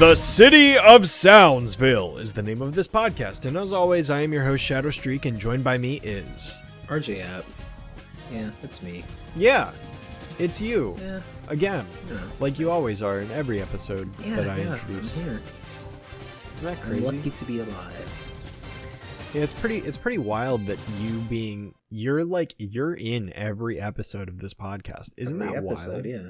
The City of Soundsville is the name of this podcast, and as always, I am your host, Shadow Streak, and joined by me is... RJ App. Yeah, it's me. Yeah, it's you. Yeah. Again, Yeah. like you always are in every episode that I I'm introduce. here. Isn't that I'm crazy? lucky to be alive. Yeah, it's pretty wild that you're in every episode of this podcast. Isn't Every that episode, wild? yeah.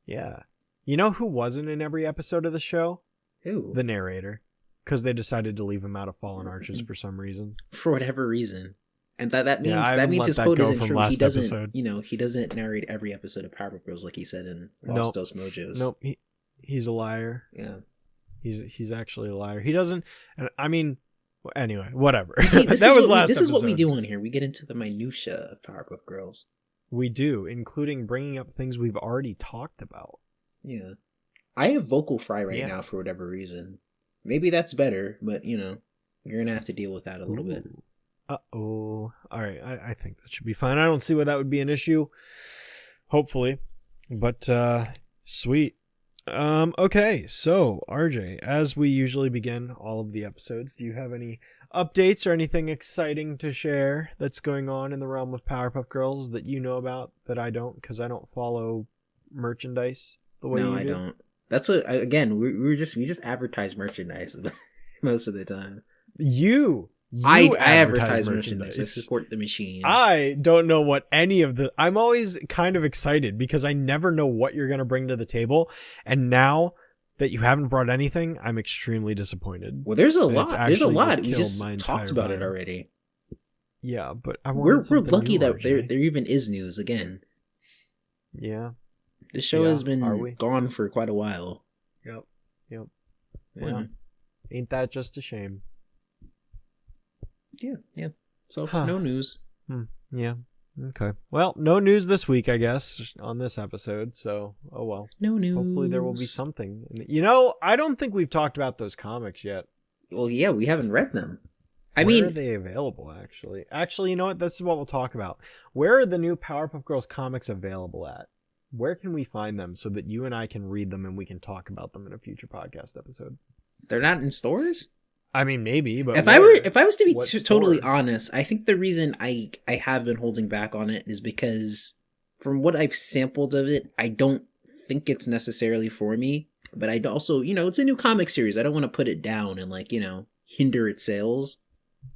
Yeah. You know who wasn't in every episode of the show? Who? The narrator. Because they decided to leave him out of Fallen Arches for some reason. For whatever reason. And that means Yeah, I that haven't means let his that quote go isn't from true. last He doesn't episode. he doesn't narrate every episode of Powerpuff Girls like he said in Lost Dos Mojos. Nope, he's a liar. Yeah. He's actually a liar. He doesn't. And I mean, anyway, whatever. See, That was last this is what we episode. do on here. We get into the minutia of Powerpuff Girls. We do, including bringing up things we've already talked about. Yeah. I have vocal fry right Yeah. now for whatever reason. Maybe that's better, but you're gonna have to deal with that a little bit. Uh-oh. All right, I think that should be fine. I don't see why that would be an issue. Hopefully. But, sweet. Okay, so, RJ, as we usually begin all of the episodes, do you have any updates or anything exciting to share that's going on in the realm of Powerpuff Girls that you know about that I don't, because I don't follow merchandise the way No, you I do? don't. That's what again. We just advertise merchandise most of the time. You I advertise advertise merchandise. I support the machine. I don't know what any of the... I'm always kind of excited because I never know what you're going to bring to the table. And now that you haven't brought anything, I'm extremely disappointed. Well, there's a And it's lot. There's a actually lot. just We killed just my talked entire about it vibe. already. Yeah, but I We're wanted something lucky new, that there RJ. even is news again. Yeah. The show Yeah, has are been we? gone for quite a while. Yep. Yeah. Yeah. Ain't that just a shame? Yeah. So Huh. no news. Yeah. Okay. Well, no news this week, I guess, on this episode. So, oh well. No news. Hopefully there will be something. I don't think we've talked about those comics yet. Well, yeah, we haven't read them. Where are they available, actually? Actually, you know what? This is what we'll talk about. Where are the new Powerpuff Girls comics available at? Where can we find them so that you and I can read them and we can talk about them in a future podcast episode? they're not in stores. I mean, maybe, but If where? I was to be What totally store? honest, I think the reason I have been holding back on it is because from what I've sampled of it, I don't think it's necessarily for me. But I also, it's a new comic series. I don't want to put it down and hinder its sales.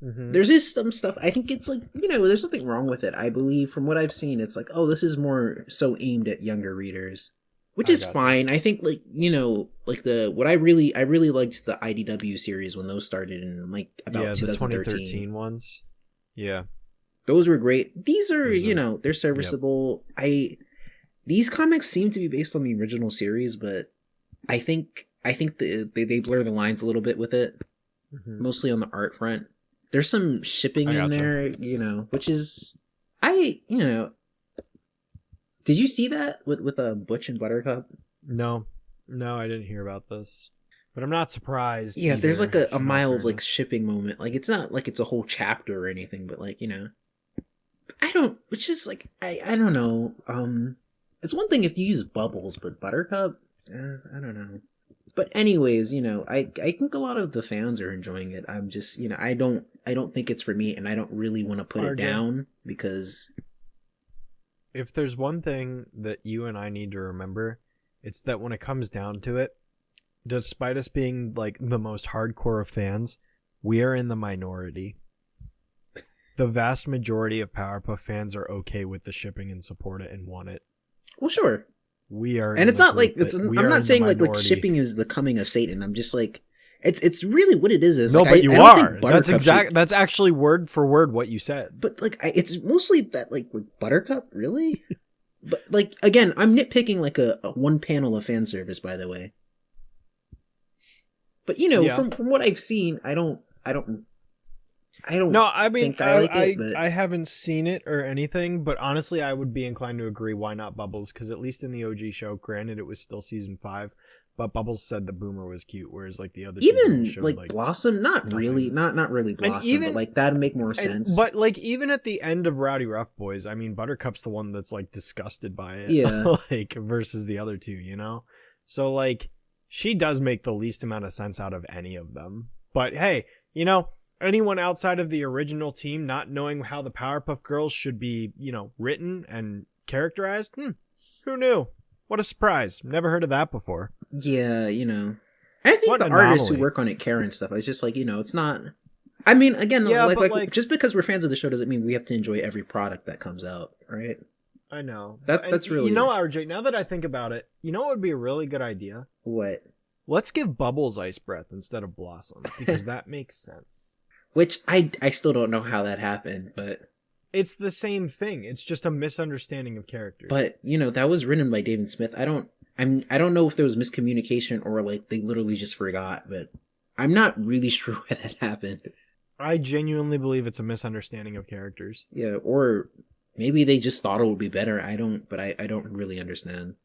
Mhm. There's just some stuff. I think it's there's something wrong with it. I believe from what I've seen, it's like, oh, this is more so aimed at younger readers, which I is gotcha. fine. I think I really liked the IDW series when those started in about Yeah, the 2013. 2013 ones. Yeah. Those were great. These are, Those are- they're serviceable. These comics seem to be based on the original series, but I think they blur the lines a little bit with it, Mhm. mostly on the art front. There's some shipping I in gotcha. there, which is Did you see that with Butch and Buttercup? No, I didn't hear about this. But I'm not surprised. Yeah, there's either, a in mild fairness. shipping moment. It's not like it's a whole chapter or anything, but I don't, which is I don't know. It's one thing if you use Bubbles, but Buttercup, I don't know. But anyways, I think a lot of the fans are enjoying it. I'm just, I don't think it's for me, and I don't really want to put it RJ. down because If there's one thing that you and I need to remember, it's that when it comes down to it, despite us being the most hardcore of fans, we are in the minority. The vast majority of Powerpuff fans are okay with the shipping and support it and want it. well, sure. We are, And in it's the not group like that- I'm we are in not the saying like minority. shipping is the coming of Satan. I'm just it's really what it is. No, like, but you I don't think are. That's Buttercup That's actually word for word what you said. But it's mostly that with Buttercup, really. But again, I'm nitpicking a one panel of fan service, by the way. But Yeah. from what I've seen, I don't. No, I mean, think I like it, but- I haven't seen it or anything, but honestly, I would be inclined to agree. Why not Bubbles? Because at least in the OG show, granted, it was still season 5, but Bubbles said the Boomer was cute, whereas the other two even girls showed, Blossom, not nothing. really, not really Blossom, even- but that'd make more sense. But even at the end of Rowdy Rough Boys, I mean, Buttercup's the one that's disgusted by it, Yeah. versus the other two, So she does make the least amount of sense out of any of them. But hey, you know, anyone outside of the original team not knowing how the Powerpuff Girls should be, you know, written and characterized, who knew? What a surprise. Never heard of that before. Yeah, you know. I think What the an artists who anomaly. work on it care and stuff. It's just like, you know, it's not. I mean, again, Yeah, but, like just because we're fans of the show doesn't mean we have to enjoy every product that comes out, right? I know. That's really You know, RJ, now that I think about it, you know what would be a really good idea? What? Let's give Bubbles Ice Breath instead of Blossom, because that makes sense. Which I still don't know how that happened, but It's the same thing. It's just a misunderstanding of characters. you know, that was written by David Smith. I don't know if there was miscommunication or like they literally just forgot, but I'm not really sure why that happened. I genuinely believe it's a misunderstanding of characters. Yeah, or maybe they just thought it would be better. I don't really understand.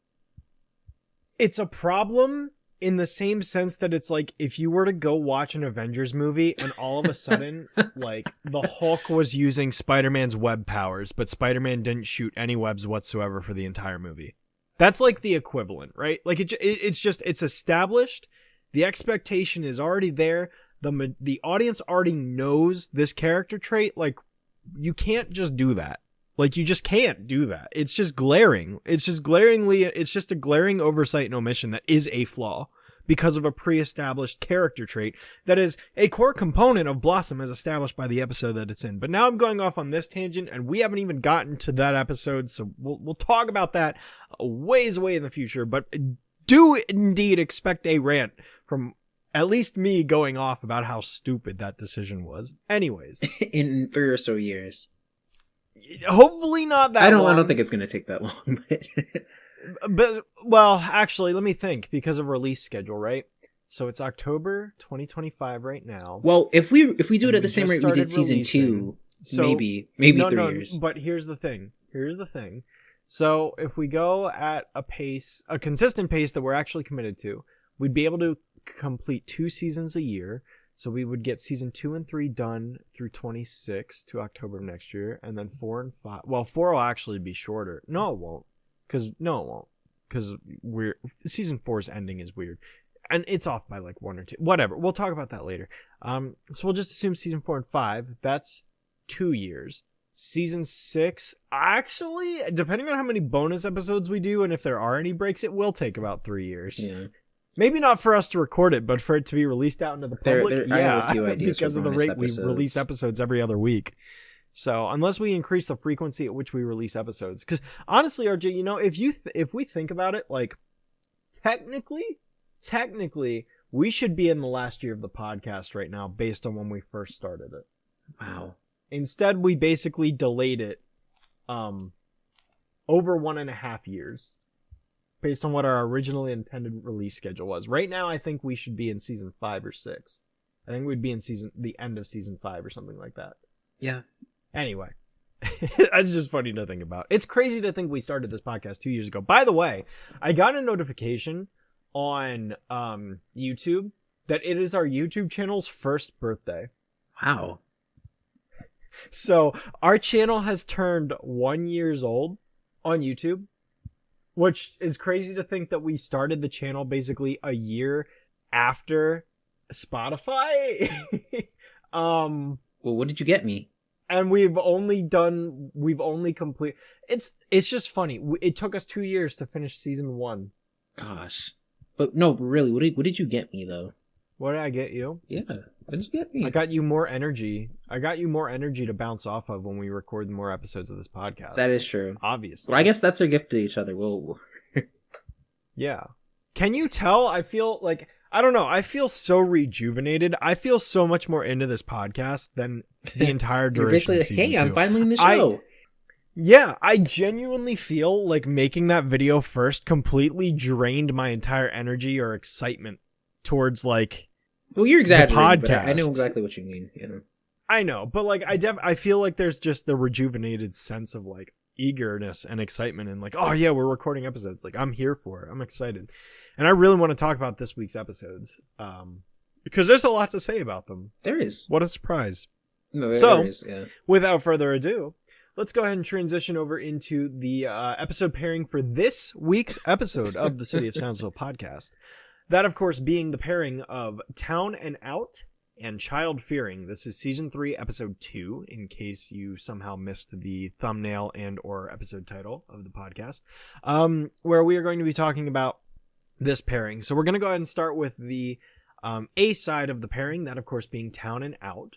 It's a problem in the same sense that it's like if you were to go watch an Avengers movie and all of a sudden, like, the Hulk was using Spider-Man's web powers, but Spider-Man didn't shoot any webs whatsoever for the entire movie. That's like the equivalent, right? Like it's established. The expectation is already there. The audience already knows this character trait. Like, you can't just do that. Like, you just can't do that. It's just glaring. It's just a glaring oversight and omission that is a flaw because of a pre-established character trait that is a core component of Blossom as established by the episode that it's in. But now I'm going off on this tangent, and we haven't even gotten to that episode, so we'll talk about that ways away in the future. But do indeed expect a rant from at least me going off about how stupid that decision was. Anyways. In 3 or so years. Hopefully not that long. I don't think it's gonna take that long, But, well, actually, let me think, because of release schedule, right? So it's October 2025 right now. Well, if we do it And at the we same just rate we did started season releasing. 2, So maybe no, 3 no, years. But here's the thing. So if we go at a consistent pace that we're actually committed to, we'd be able to complete 2 seasons a year. So we would get season 2 and 3 done through 26 to October of next year, and then 4 and 5. Well, 4 will actually be shorter. No, it won't. Because season 4's ending is weird, and it's off by like 1 or 2. Whatever. We'll talk about that later. So we'll just assume season 4 and 5. That's 2 years. Season 6, actually, depending on how many bonus episodes we do and if there are any breaks, it will take about 3 years. Yeah. Maybe not for us to record it, but for it to be released out into the public. I have a few ideas because for of the bonus rate we episodes. release episodes every other week. So unless we increase the frequency at which we release episodes, because honestly, RJ, you know, if we think about it, like technically, we should be in the last year of the podcast right now, based on when we first started it. Wow. Instead, we basically delayed it, over 1.5 years. Based on what our originally intended release schedule was. Right now, I think we should be in season 5 or 6. I think we'd be in the end of season 5 or something like that. Yeah. Anyway, that's just funny to think about. It's crazy to think we started this podcast 2 years ago. By the way, I got a notification on YouTube that it is our YouTube channel's first birthday. Wow. So our channel has turned 1 year old on YouTube. Which is crazy to think that we started the channel basically a year after Spotify. Well, what did you get me? And we've only complete. It's just funny. It took us 2 years to finish season 1. Gosh. But no, really, what did you get me though? What did I get you? Yeah. What did you get me? I got you more energy. To bounce off of when we record more episodes of this podcast. That is true. Obviously. Well, I guess that's our gift to each other. Yeah. Can you tell? I feel like, I don't know. I feel so rejuvenated. I feel so much more into this podcast than the entire You're duration basically of season 2. I'm finally in the show. Yeah, I genuinely feel like making that video first completely drained my entire energy or excitement towards like. Well, you're exaggerating, but I podcast. know exactly what you mean. Yeah. I know, but like I feel like there's just the rejuvenated sense of like eagerness and excitement and like, oh yeah, we're recording episodes. Like I'm here for it. I'm excited. And I really want to talk about this week's episodes. Because there's a lot to say about them. There is. What a surprise. No, there So, is, yeah. Without further ado, let's go ahead and transition over into the episode pairing for this week's episode of the City of Soundsville podcast. That, of course, being the pairing of Town and Out and Child Fearing. This is season 3, episode 2, in case you somehow missed the thumbnail and or episode title of the podcast, where we are going to be talking about this pairing. So we're going to go ahead and start with the A side of the pairing, that, of course, being Town and Out.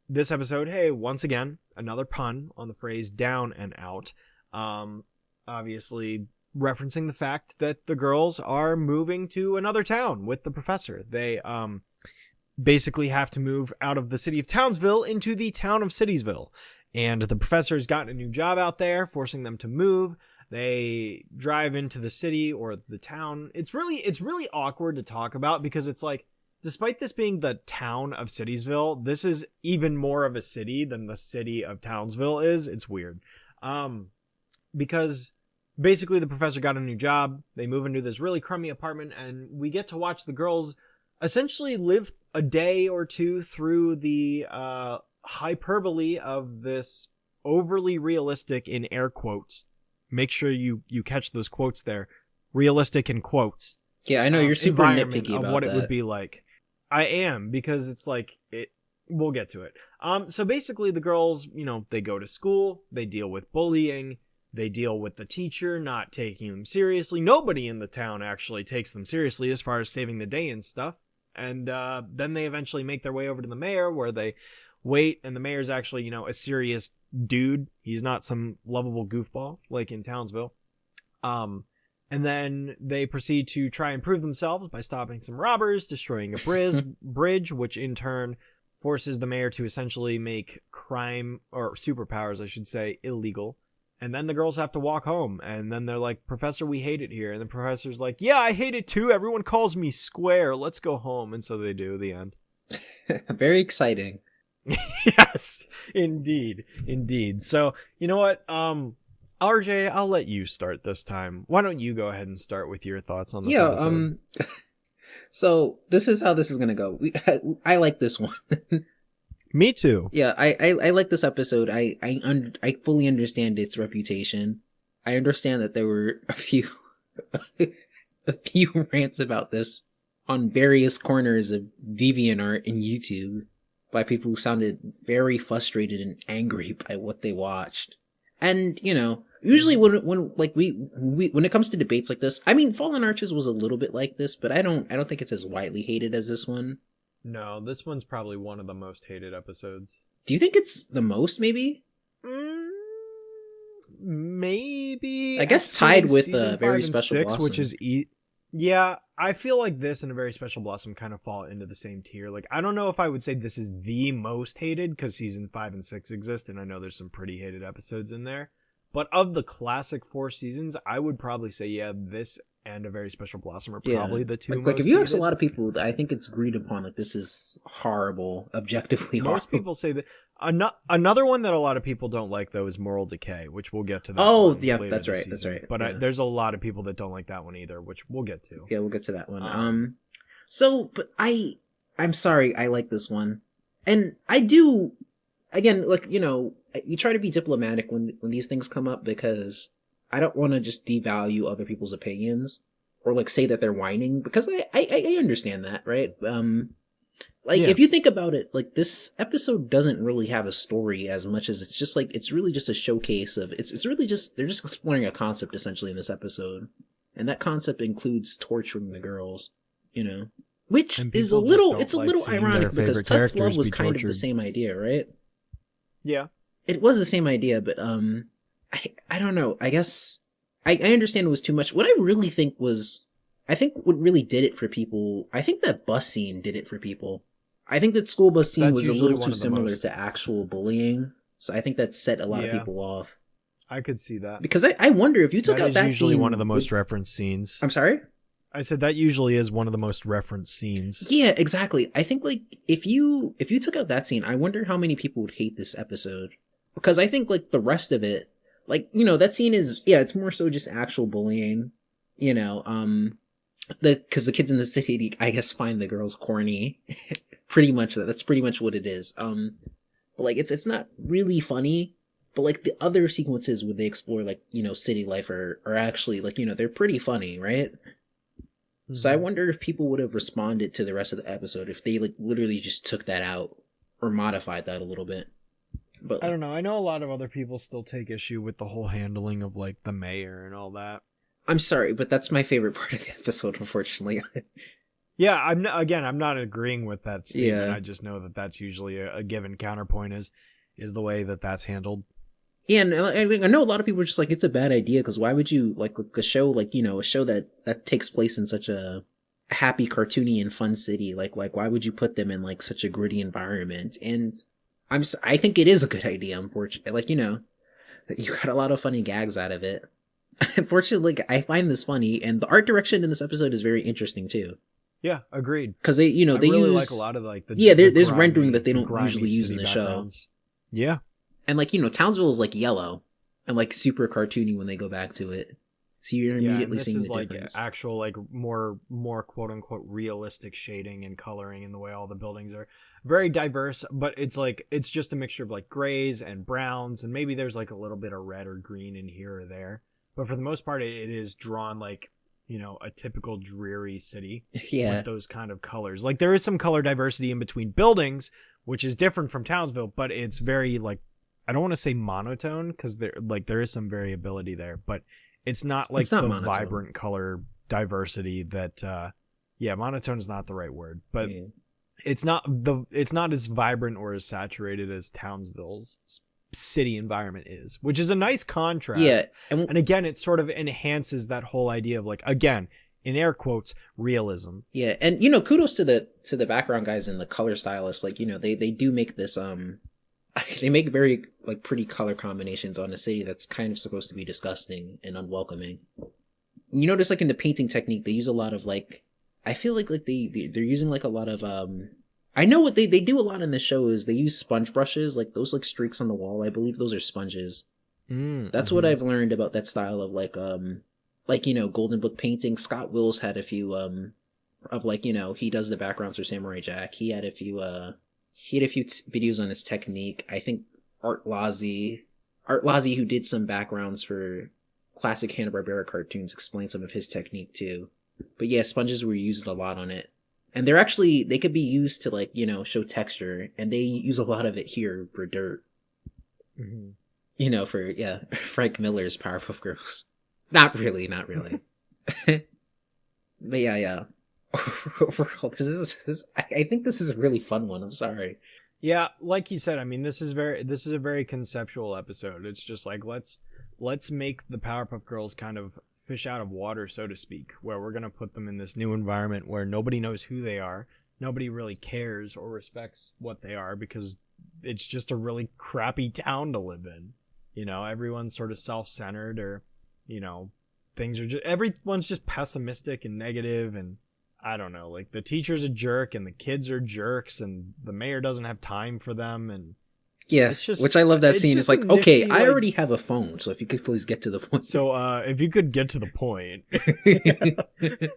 This episode, hey, once again, another pun on the phrase down and out. Obviously referencing the fact that the girls are moving to another town with the professor. They basically have to move out of the city of Townsville into the town of Citiesville. And the professor's gotten a new job out there, forcing them to move. They drive into the city or the town. It's really awkward to talk about because it's like, despite this being the town of Citiesville, this is even more of a city than the city of Townsville is. It's weird. Because basically the professor got a new job. They move into this really crummy apartment, and we get to watch the girls essentially live a day or two through the hyperbole of this overly realistic, in air quotes. Make sure you catch those quotes there. Realistic in quotes. Yeah, I know you're super nitpicky about what that. It would be like. I am, because it's like it. We'll get to it. So basically, the girls, they go to school. They deal with bullying. They deal with the teacher not taking them seriously. Nobody in the town actually takes them seriously as far as saving the day and stuff. And then they eventually make their way over to the mayor, where they wait, and the mayor's actually, a serious dude. He's not some lovable goofball like in Townsville. And then they proceed to try and prove themselves by stopping some robbers, destroying a bridge, which in turn forces the mayor to essentially make crime, or superpowers, I should say, illegal. And then the girls have to walk home, and then they're like, Professor, we hate it here. And the professor's like, yeah, I hate it too. Everyone calls me square. Let's go home. And so they do, the end. Very exciting. Yes, indeed. So, you know what? RJ, I'll let you start this time. Why don't you go ahead and start with your thoughts on this episode? So this is how this is going to go. I like this one. Me too. Yeah, I like this episode. I fully understand its reputation. I understand that there were a few rants about this on various corners of DeviantArt and YouTube by people who sounded very frustrated and angry by what they watched. And usually when it comes to debates like this, I mean, Fallen Arches was a little bit like this, but I don't think it's as widely hated as this one. No, this one's probably one of the most hated episodes. Do you think it's the most, maybe? Maybe. I guess tied with Very 5 and Special 6, Blossom. which is yeah, I feel like this and A Very Special Blossom kind of fall into the same tier. Like, I don't know if I would say this is the most hated, because season 5 and 6 exist, and I know there's some pretty hated episodes in there. But of the classic 4 seasons, I would probably say, yeah, this and A Very Special Blossom are probably the two most like if you ask hated. a lot of people, I think it's agreed upon that this is horrible, objectively horrible. Most people say that. Another one that a lot of people don't like, though, is Moral Decay, which we'll get to that. Oh, one yeah, later that's this right. That's season. right. But yeah. there's a lot of people that don't like that one either, which we'll get to. Yeah, we'll get to that one. But I'm sorry, I like this one, and I do. Again, you try to be diplomatic when these things come up, because I don't want to just devalue other people's opinions or say that they're whining, because I understand that, right? If you think about it, this episode doesn't really have a story as much as it's just it's really just a showcase of it's really just they're just exploring a concept essentially in this episode, and that concept includes torturing the girls, which is a little ironic because Tough Love was kind of the same idea, right? Yeah, it was the same idea, but I don't know. I guess I understand it was too much. What I really think what really did it for people, I think that bus scene did it for people. I think that school bus scene was a little too similar to actual bullying, so I think that set a lot of people off. I could see that, because I wonder if you took out that scene. That is usually one of the most referenced scenes. I'm sorry? I said that usually is one of the most referenced scenes. Yeah, exactly. I think if you took out that scene, I wonder how many people would hate this episode, because I think the rest of it, that scene is, it's more so just actual bullying, because the kids in the city, I guess, find the girls corny. Pretty much that's pretty much what it is. But it's not really funny, but the other sequences where they explore city life are actually they're pretty funny, right? So I wonder if people would have responded to the rest of the episode if they like literally just took that out or modified that a little bit. But I don't know. I know a lot of other people still take issue with the whole handling of like the mayor and all that. I'm sorry, but that's my favorite part of the episode, unfortunately. Yeah, I'm not agreeing with that statement. Yeah. I just know that that's usually a given counterpoint is the way that that's handled. Yeah, and I know a lot of people are just like, it's a bad idea because why would you like a show like a show that takes place in such a happy, cartoony, and fun city? Like why would you put them in like such a gritty environment? And I think it is a good idea. Unfortunately, like you got a lot of funny gags out of it. Unfortunately, like, I find this funny, and the art direction in this episode is very interesting too. Yeah, agreed. Because they they really use like a lot of like the there's grimy, rendering that they don't grimy usually use in city the show. backgrounds. Yeah. And like Townsville is like yellow and like super cartoony when they go back to it, so you're Yeah, immediately and this seeing is the like difference. actual like more quote unquote realistic shading and coloring in the way all the buildings are very diverse, but it's just a mixture of like grays and browns, and maybe there's like a little bit of red or green in here or there, but for the most part it is drawn like a typical dreary city Yeah, with those kind of colors. Like there is some color diversity in between buildings, which is different from Townsville, but it's very like, I don't want to say monotone because there is some variability there, but it's not like It's not the monotone. vibrant color diversity that monotone is not the right word, but yeah. it's not as vibrant or as saturated as Townsville's city environment is, which is a nice contrast. Yeah, and And again, it sort of enhances that whole idea of like, again, in air quotes, realism. yeah, and kudos to the background guys and the color stylists. Like they do make this they make very like pretty color combinations on a city that's kind of supposed to be disgusting and unwelcoming. You notice like in the painting technique they use a lot of like, I feel like they're using like a lot of I know what they do a lot in the show is they use sponge brushes, like those like streaks on the wall. I believe those are sponges. That's what I've learned about that style of like Golden Book painting. Scott Wills had a few of like he does the backgrounds for Samurai Jack. He had a few videos on his technique. I think Art Lazzi, who did some backgrounds for classic Hanna-Barbera cartoons, explained some of his technique too. But yeah, sponges were used a lot on it. And they could be used to like, show texture, and they use a lot of it here for dirt. For Frank Miller's Powerpuff Girls. Not really. But yeah. Overall, I think this is a really fun one. I'm sorry. Yeah, like you said, I mean, this is a very conceptual episode. It's just like let's make the Powerpuff Girls kind of fish out of water, so to speak, where we're gonna put them in this new environment where nobody knows who they are, nobody really cares or respects what they are because it's just a really crappy town to live in. Everyone's sort of self-centered, or everyone's just pessimistic and negative, and I don't know, like the teacher's a jerk and the kids are jerks and the mayor doesn't have time for them, and yeah, which I love that scene. It's like, okay, I like, already have a phone, so if you could please get to the point. So if you could get to the point. They're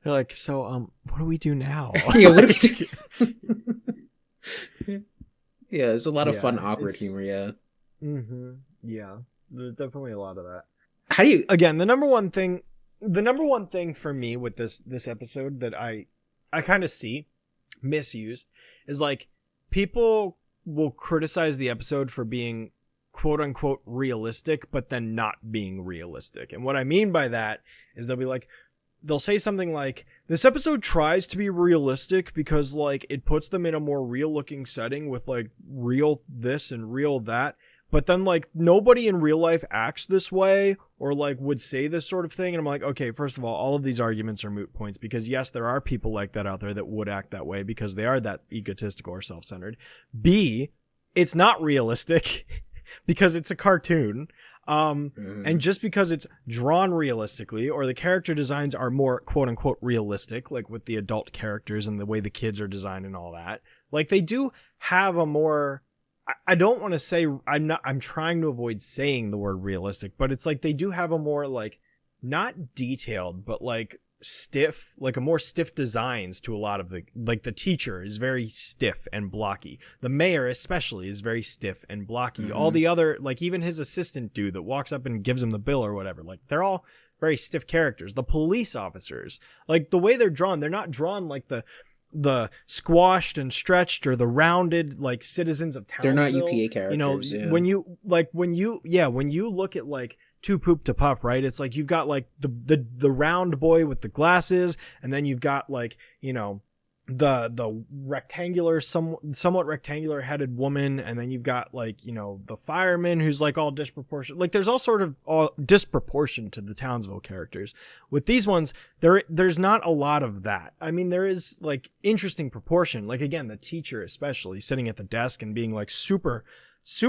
like, so what do we do now? Yeah, what do we do? Yeah, there's a lot of fun awkward humor. Yeah. Yeah, there's definitely a lot of that. How do you again, the number one thing for me with this episode that I kind of see misused is like people will criticize the episode for being quote unquote realistic, but then not being realistic. And what I mean by that is they'll say something like, this episode tries to be realistic because like it puts them in a more real looking setting with like real this and real that. But then like nobody in real life acts this way or like would say this sort of thing. And I'm like, okay, first of all of these arguments are moot points because yes, there are people like that out there that would act that way because they are that egotistical or self-centered. B, it's not realistic because it's a cartoon. And just because it's drawn realistically or the character designs are more quote unquote realistic, like with the adult characters and the way the kids are designed and all that, like they do have a more, I don't want to say, I'm trying to avoid saying the word realistic, but it's like they do have a more like not detailed, but like stiff, like a more stiff designs to a lot of the, like the teacher is very stiff and blocky. The mayor especially is very stiff and blocky. All the other, like even his assistant dude that walks up and gives him the bill or whatever, like they're all very stiff characters. The police officers, like the way they're drawn, they're not drawn like the squashed and stretched or the rounded like citizens of Townsville. They're not UPA characters. You know, yeah. when you look at like Too Poop to Puff, right? It's like you've got like the round boy with the glasses, and then you've got like, you know, the rectangular, somewhat rectangular headed woman, and then you've got like, you know, the fireman who's like all disproportionate. Like there's all sort of all disproportion to the Townsville characters. With these ones, there's not a lot of that. I mean, there is like interesting proportion. Like again, the teacher especially sitting at the desk and being like super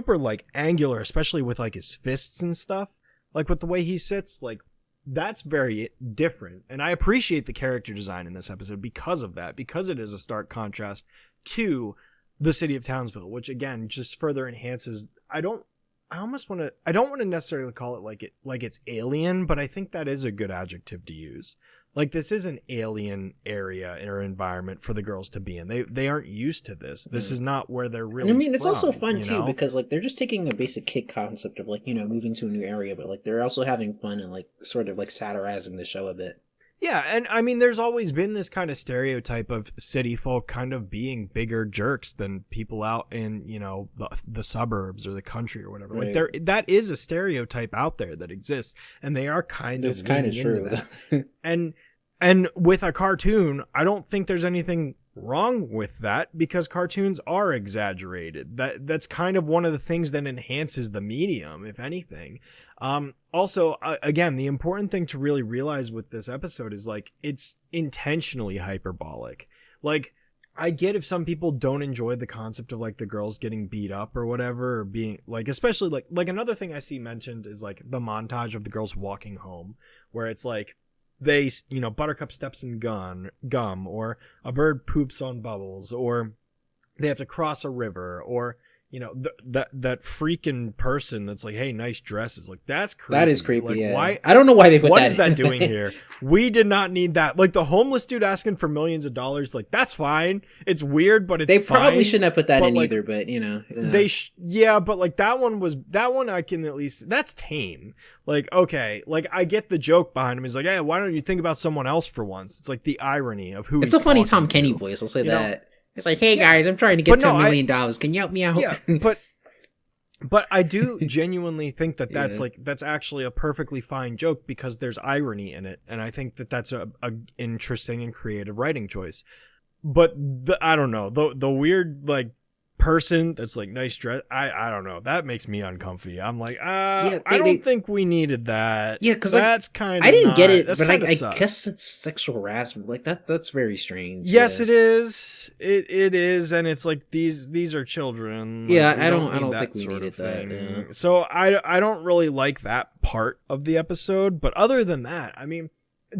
like angular, especially with like his fists and stuff. Like with the way he sits, like that's very different. And I appreciate the character design in this episode because of that, because it is a stark contrast to the city of Townsville, which again, just further enhances. I don't want to necessarily call it like it's alien, but I think that is a good adjective to use. Like this is an alien area or environment for the girls to be in. They aren't used to this. This is not where they're really. And I mean, it's from, also fun too, know? because like they're just taking a basic kid concept of like, you know, moving to a new area, but like they're also having fun and like sort of like satirizing the show a bit. Yeah, and I mean, there's always been this kind of stereotype of city folk kind of being bigger jerks than people out in, you know, the suburbs or the country or whatever. Right. Like that is a stereotype out there that exists, and they are kind of true. And with a cartoon, I don't think there's anything wrong with that, because cartoons are exaggerated. That's kind of one of the things that enhances the medium, if anything. Also, again, the important thing to really realize with this episode is like it's intentionally hyperbolic. Like I get if some people don't enjoy the concept of like the girls getting beat up or whatever, or being like, especially like another thing I see mentioned is like the montage of the girls walking home, where it's like they, you know, Buttercup steps in gum, or a bird poops on Bubbles, or they have to cross a river, or, you know, that freaking person that's like, hey, nice dresses. Like that's creepy. That is creepy. Like, yeah. why? I don't know why they put What that. is that doing here? We did not need that. Like the homeless dude asking for millions of dollars. Like that's fine. It's weird, but it's they fine. probably shouldn't have put that But, in like, either. But you know, yeah, but like that one I can at least, that's tame. Like, okay, like I get the joke behind him. He's like, hey, why don't you think about someone else for once? It's like the irony of who it's he's a funny talking Tom Kenny to. voice. I'll say You know? that. It's like, hey Yeah. guys, I'm trying to get But no, $10 million. Can you help me out? Yeah, but I do genuinely think that that's Yeah. like that's actually a perfectly fine joke because there's irony in it, and I think that that's a interesting and creative writing choice. But I don't know, the weird like person that's like nice dress, I don't know, that makes me uncomfy. I'm like, I don't think we needed that. Yeah, because that's kind of, I didn't get it, that's but I sus. guess it's sexual harassment. Like that's very strange. Yes, yeah. it is. It is, and it's like these are children. Like, Yeah, we I don't need think we sort needed of that, thing. yeah. So I don't really like that part of the episode. But other than that, I mean,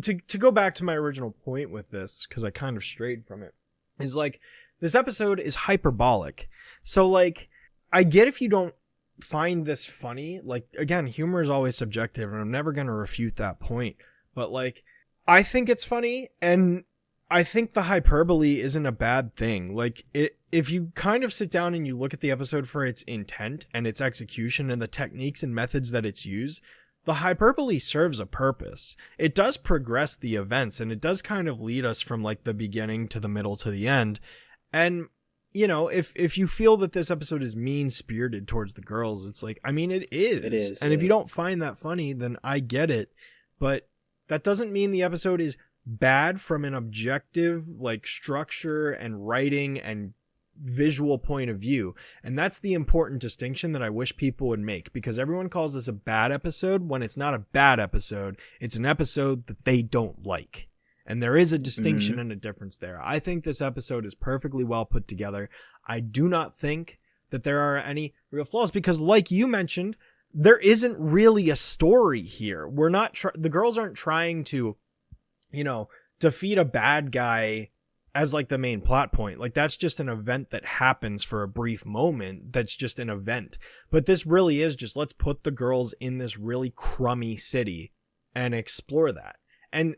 to go back to my original point with this, because I kind of strayed from it, is like this episode is hyperbolic. So like I get if you don't find this funny. Like again, humor is always subjective, and I'm never gonna refute that point. But like I think it's funny, and I think the hyperbole isn't a bad thing. Like if you kind of sit down and you look at the episode for its intent and its execution and the techniques and methods that it's used, the hyperbole serves a purpose. It does progress the events, and it does kind of lead us from like the beginning to the middle to the end. And you know, if you feel that this episode is mean-spirited towards the girls, it's like, I mean, it is. It is. And if you don't find that funny, then I get it. But that doesn't mean the episode is bad from an objective like structure and writing and visual point of view. And that's the important distinction that I wish people would make, because everyone calls this a bad episode when it's not a bad episode. It's an episode that they don't like. And there is a distinction and a difference there. I think this episode is perfectly well put together. I do not think that there are any real flaws, because like you mentioned, there isn't really a story here. We're not the girls aren't trying to, you know, defeat a bad guy as like the main plot point. Like that's just an event that happens for a brief moment. That's just an event. But this really is just, let's put the girls in this really crummy city and explore that. And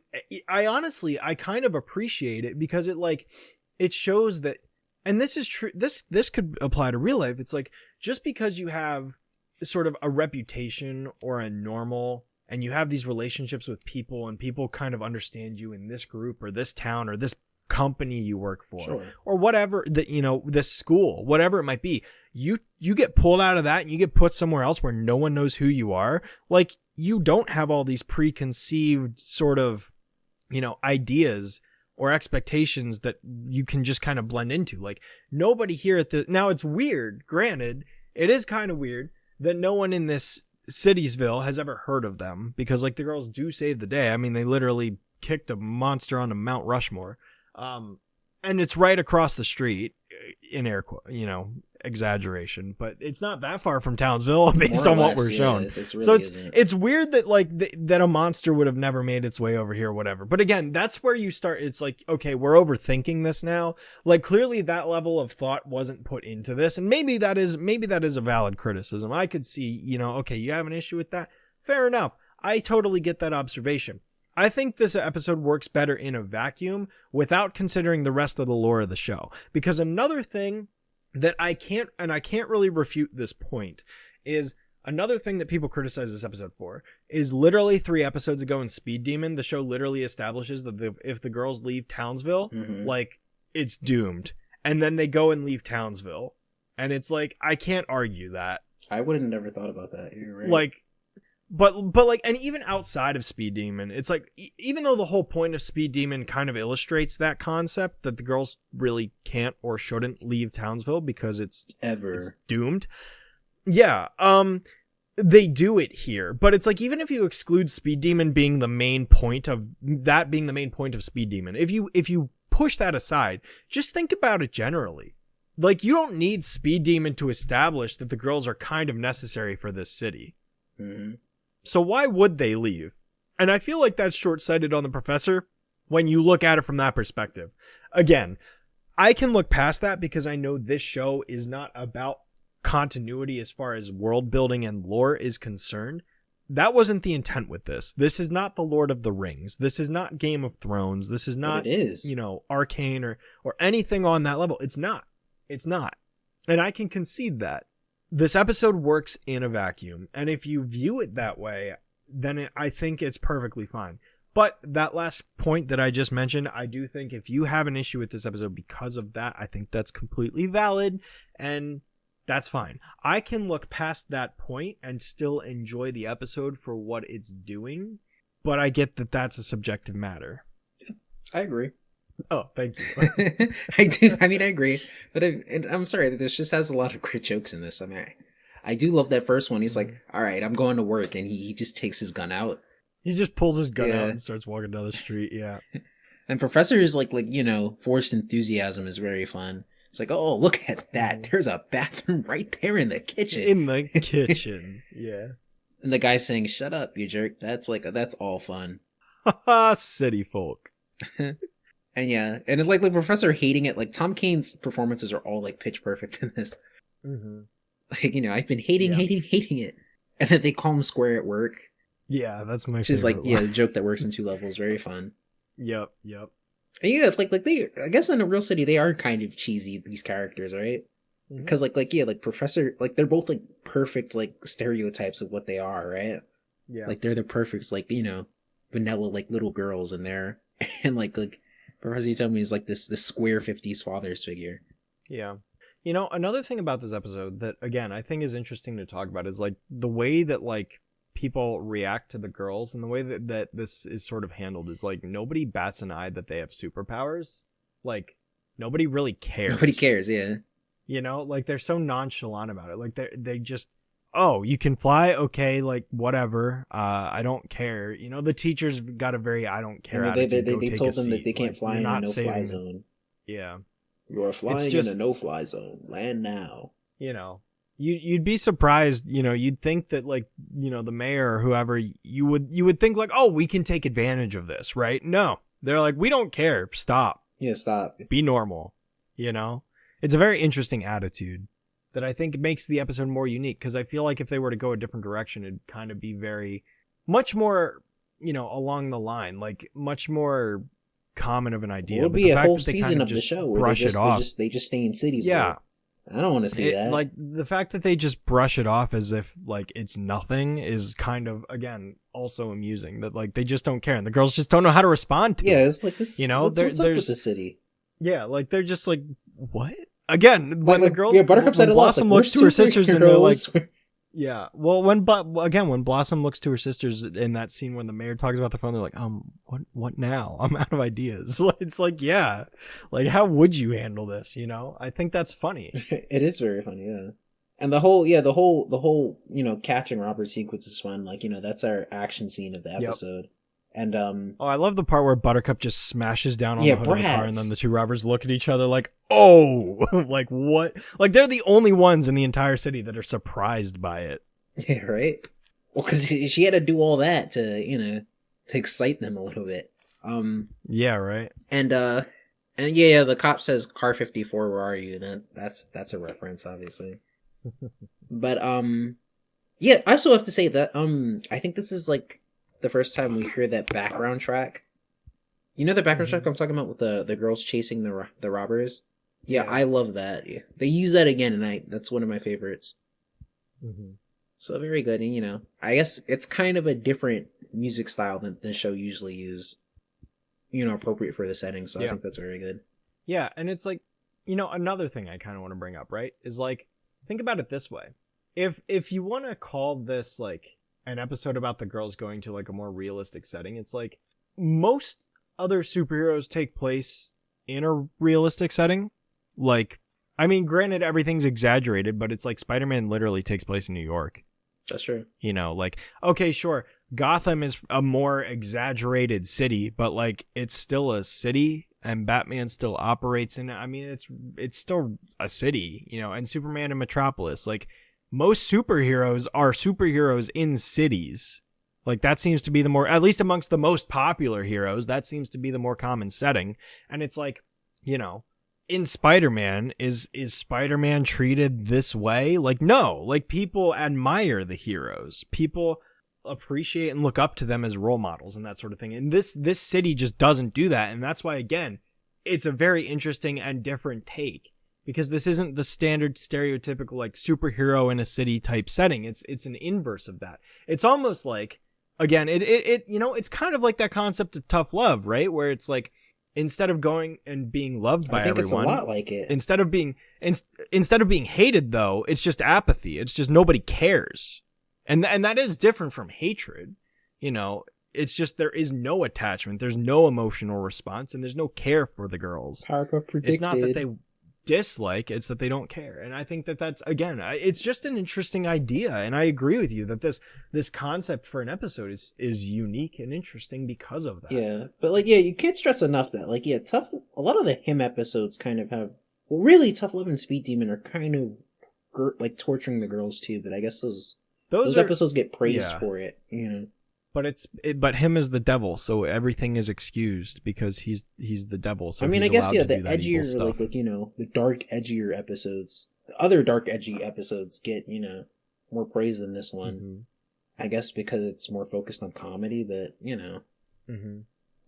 I honestly, I kind of appreciate it, because it shows that, and this is true, this could apply to real life. It's like, just because you have sort of a reputation or a normal and you have these relationships with people, and people kind of understand you in this group or this town or this company you work for, Sure. or whatever, that, you know, this school, whatever it might be, you get pulled out of that and you get put somewhere else where no one knows who you are. Like, you don't have all these preconceived sort of, you know, ideas or expectations that you can just kind of blend into. Like, nobody here at the, now it's weird, granted, it is kind of weird that no one in this Citiesville has ever heard of them, because like the girls do save the day. I mean, they literally kicked a monster onto Mount Rushmore. And it's right across the street, in air quote, you know, exaggeration, but it's not that far from Townsville based on what we're shown. It's weird that like that a monster would have never made its way over here or whatever. But again, that's where you start. It's like, okay, we're overthinking this now. Like, clearly that level of thought wasn't put into this, and maybe that is a valid criticism. I could see, you know, okay, you have an issue with that. Fair enough. I totally get that observation. I think this episode works better in a vacuum without considering the rest of the lore of the show. Because another thing that I can't really refute this point, is another thing that people criticize this episode for is literally 3 episodes ago in Speed Demon, the show literally establishes that if the girls leave Townsville, like, it's doomed. And then they go and leave Townsville. And it's like, I can't argue that. I would have never thought about that. You're right. Like, But like, and even outside of Speed Demon, it's like, even though the whole point of Speed Demon kind of illustrates that concept that the girls really can't or shouldn't leave Townsville because it's doomed. Yeah. They do it here, but it's like, even if you exclude Speed Demon being the main point of Speed Demon, if you push that aside, just think about it generally. Like, you don't need Speed Demon to establish that the girls are kind of necessary for this city. Mm-hmm. So why would they leave? And I feel like that's short-sighted on the professor when you look at it from that perspective. Again, I can look past that because I know this show is not about continuity as far as world building and lore is concerned. That wasn't the intent with this. This is not the Lord of the Rings. This is not Game of Thrones. This is not, you know, Arcane or anything on that level. It's not. It's not. And I can concede that. This episode works in a vacuum, and if you view it that way, then I think it's perfectly fine. But that last point that I just mentioned, I do think if you have an issue with this episode because of that, I think that's completely valid, and that's fine. I can look past that point and still enjoy the episode for what it's doing, but I get that that's a subjective matter. I agree. Oh, thank you. I do. I mean, I agree, but I'm sorry. This just has a lot of great jokes in this. I mean, I do love that first one. He's like, "All right, I'm going to work," and he just takes his gun out. He just pulls his gun out and starts walking down the street. Yeah. And Professor is like you know, forced enthusiasm is very fun. It's like, oh, look at that. There's a bathroom right there in the kitchen. In the kitchen. Yeah. And the guy saying, "Shut up, you jerk." That's all fun. City folk. And yeah, and it's like the professor hating it. Like, Tom Kane's performances are all like pitch perfect in this. Mm-hmm. Like, you know, I've been hating it, and then they call him square at work. Yeah, that's my. Which is like, yeah, the joke that works in 2 levels. Very fun. Yep. And yeah, like they, I guess in a real city they are kind of cheesy, these characters, right? Because like Professor, like they're both like perfect like stereotypes of what they are, right? Yeah. Like they're the perfect, like, you know, vanilla like little girls in there, and like. Professor Utami is like this square 50s father's figure. Yeah. You know, another thing about this episode that, again, I think is interesting to talk about is like the way that like people react to the girls, and the way that this is sort of handled is like nobody bats an eye that they have superpowers. Like, nobody really cares. Nobody cares, yeah. You know, like they're so nonchalant about it. Like they just, oh, you can fly? Okay, like whatever. I don't care. You know, the teachers got a very I don't care attitude. They told them that they can't fly in a no-fly zone. Yeah. You're flying in a no-fly zone. Land now. You know, you'd be surprised. You know, you'd think that like, you know, the mayor or whoever, you would think like, oh, we can take advantage of this, right? No, they're like, we don't care. Stop. Yeah, stop. Be normal. You know, it's a very interesting attitude that I think makes the episode more unique, because I feel like if they were to go a different direction, it'd kind of be much more, you know, along the line, like much more common of an idea. It'll be a whole season of the show where they just stay in cities. Yeah. I don't want to see that. Like the fact that they just brush it off as if like it's nothing is kind of, again, also amusing. That like they just don't care, and the girls just don't know how to respond to Yeah, it. it's like this. You know, what's up with the city? Yeah, like they're just like, what? Again, when Like, the girls, yeah, Buttercup's when at a loss. Blossom Like, looks to her sisters and they're like, superheroes. yeah. Well, when when Blossom looks to her sisters in that scene when the mayor talks about the phone, they're like, what now? I'm out of ideas. It's like, yeah, like how would you handle this? You know, I think that's funny. It is very funny, yeah. And the whole catching Robert sequence is fun. Like, that's our action scene of the Yep. episode. And Oh, I love the part where Buttercup just smashes down on Yeah, the hood of the car, and brats. then the two robbers look at each other like, oh, like what? Like they're the only ones in the entire city that are surprised by it. yeah, right. Well, because she had to do all that to excite them a little bit. Yeah, right. And yeah, the cop says, "Car 54, where are you?" And that's a reference, obviously. But yeah, I also have to say that I think this is like the first time we hear that background track. You know the background track I'm talking about with the girls chasing the robbers? Yeah, Yeah. I love that. Yeah. They use that again, and that's one of my favorites. Mm-hmm. So very good, and I guess it's kind of a different music style than the show usually use. Appropriate for the setting, so I think that's very good. Yeah, and it's like, another thing I kind of want to bring up, right, is like, think about it this way. If you want to call this like an episode about the girls going to like a more realistic setting, it's like most other superheroes take place in a realistic setting. Like, I mean, granted, everything's exaggerated, but it's like Spider-Man literally takes place in New York. That's true. Like, okay, sure, Gotham is a more exaggerated city, but like it's still a city, and Batman still operates in it. I mean, it's still a city, and Superman in Metropolis. Like, most superheroes are superheroes in cities. Like, that seems to be the more, at least amongst the most popular heroes, that seems to be the more common setting. And it's like, in Spider-Man, is Spider-Man treated this way? Like, no. Like, people admire the heroes. People appreciate and look up to them as role models and that sort of thing. And this city just doesn't do that. And that's why, again, it's a very interesting and different take. Because this isn't the standard stereotypical like superhero in a city type setting. It's an inverse of that. It's almost like, again, it's kind of like that concept of tough love, right? Where it's like, instead of going and being loved by everyone, it's a lot like it. Instead of being hated, though, it's just apathy. It's just nobody cares, and that is different from hatred. It's just there is no attachment, there's no emotional response, and there's no care for the girls. Powerpuff predicted. It's not that they dislike, it's that they don't care. And I think that's, again, it's just an interesting idea, and I agree with you that this concept for an episode is unique and interesting because of that. Yeah, but like, yeah, you can't stress enough that like, yeah, a lot of the him episodes kind of have, well, really, Tough Love and Speed Demon are kind of like torturing the girls too, but I guess those episodes get praised for it, But him is the devil, so everything is excused because he's the devil. So I mean, he's I guess, allowed yeah, to the do that evil edgier, stuff. like the dark, edgier episodes, the other dark, edgy episodes get, more praise than this one. Mm-hmm. I guess because it's more focused on comedy, but, Mm-hmm.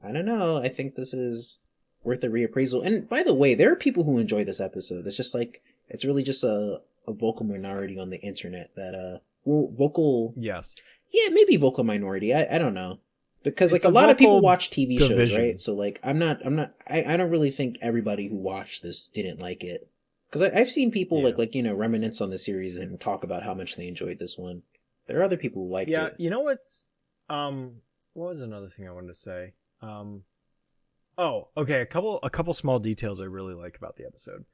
I don't know. I think this is worth a reappraisal. And by the way, there are people who enjoy this episode. It's just like, it's really just a vocal minority on the internet that, Yes. yeah, maybe vocal minority. I don't know. Because It's like a a lot of people vocal watch TV shows, division. right? So like I don't really think everybody who watched this didn't like it. Because I've seen people Yeah. like reminisce on the series and talk about how much they enjoyed this one. There are other people who liked Yeah, it. you know what's what was another thing I wanted to say? Oh, okay, a couple small details I really like about the episode.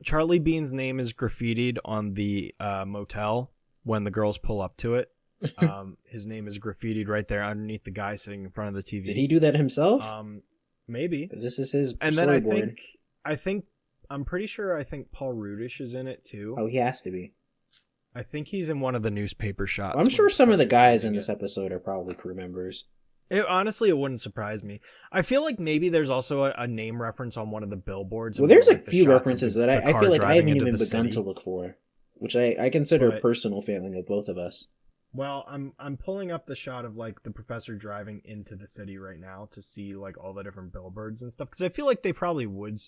Charlie Bean's name is graffitied on the motel when the girls pull up to it. His name is graffitied right there underneath the guy sitting in front of the TV. Did he do that himself? Maybe. Because this is his And storyboard. then I think I'm pretty sure Paul Rudish is in it too. Oh, he has to be. I think he's in one of the newspaper shots. I'm sure when some of the guys in shooting this episode are probably crew members. Honestly, it wouldn't surprise me. I feel like maybe there's also a name reference on one of the billboards. Well, there's a like the few shots of references the that I car feel like I driving haven't into even the begun city. to look for, which I consider a But- personal failing of both of us. Well, I'm pulling up the shot of like the professor driving into the city right now to see like all the different billboards and stuff, because I feel like they probably would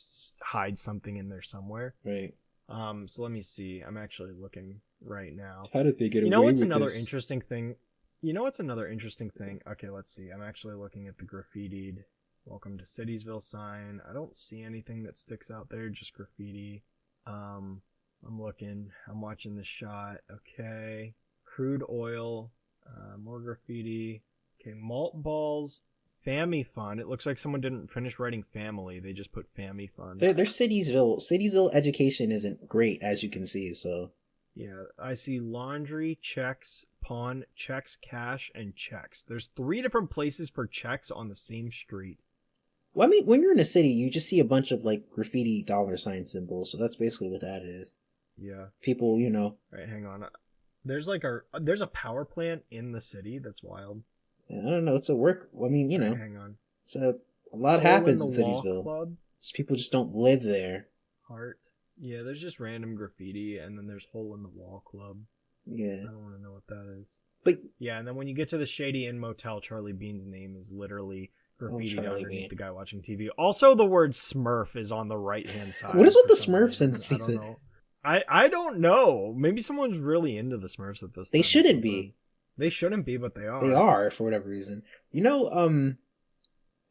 hide something in there somewhere. Right. So let me see. I'm actually looking right now. How did they get You away know what's with another this? interesting thing? You know what's another interesting thing? Okay, let's see. I'm actually looking at the graffitied "Welcome to Citiesville" sign. I don't see anything that sticks out there, just graffiti. I'm looking. I'm watching the shot. Okay. Crude oil. More graffiti. Okay, malt balls. Family Fun. It looks like someone didn't finish writing family. They just put Family Fun. They're Citiesville. Citiesville education isn't great, as you can see. So Yeah, I see laundry, checks, pawn, checks, cash, and checks. There's 3 different places for checks on the same street. well, I mean, when you're in a city, you just see a bunch of like graffiti dollar sign symbols. So that's basically what that is. Yeah. People, All right, hang on. There's a power plant in the city. That's wild. I don't know. It's a work. I mean, All right, hang on. it's a lot Hole happens in in the Wall Citiesville. Club, Just people just don't live there. Heart. Yeah, there's just random graffiti, and then there's Hole in the Wall Club. Yeah, I don't want to know what that is. but Yeah, and then when you get to the Shady Inn Motel, Charlie Bean's name is literally graffitied Charlie underneath Bean. the guy watching TV. Also, the word Smurf is on the right-hand side. What is with for the some Smurfs in reason. this I don't season? know. I don't know. Maybe someone's really into the Smurfs at this time. they shouldn't be. They shouldn't be, but they are. They are for whatever reason.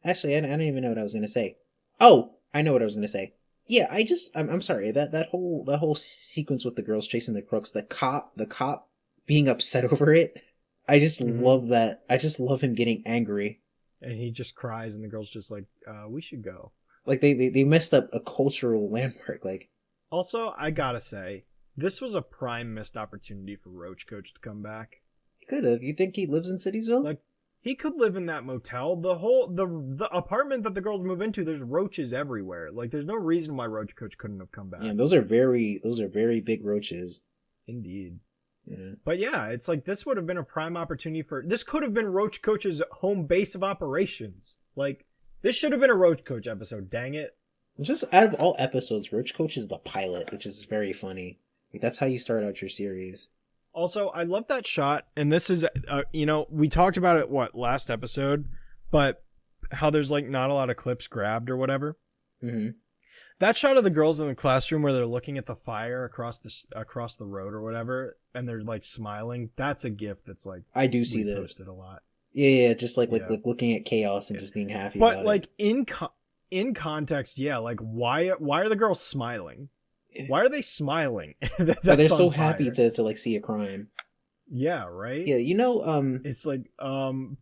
Actually, I don't even know what I was gonna say. Oh, I know what I was gonna say. Yeah, I'm sorry that whole sequence with the girls chasing the crooks, the cop being upset over it. I just Mhm. love that. I just love him getting angry. And he just cries, and the girl's just like, we should go. Like they messed up a cultural landmark. Like Also, I gotta say, this was a prime missed opportunity for Roach Coach to come back. he could have. You think he lives in Citiesville? Like, he could live in that motel. The apartment that the girls move into, there's roaches everywhere. Like, there's no reason why Roach Coach couldn't have come back. Yeah, those are very big roaches. Indeed. Yeah. But yeah, it's like this would have been a prime opportunity this could have been Roach Coach's home base of operations. Like, this should have been a Roach Coach episode, dang it. Just out of all episodes, Roach Coach is the pilot, which is very funny. Like, that's how you start out your series. Also, I love that shot, and this is, we talked about it, last episode, but how there's, like, not a lot of clips grabbed or whatever. Mm-hmm. That shot of the girls in the classroom where they're looking at the fire across the road or whatever, and they're, like, smiling, that's a gift that's, like, I do see that. posted a lot. Yeah, just like looking at chaos and Yeah. just being happy But, about like, it. in context, yeah, like, why are the girls smiling? Why are they smiling? But they're That's so on happy fire. to like see a crime. Yeah, right? Yeah, It's like,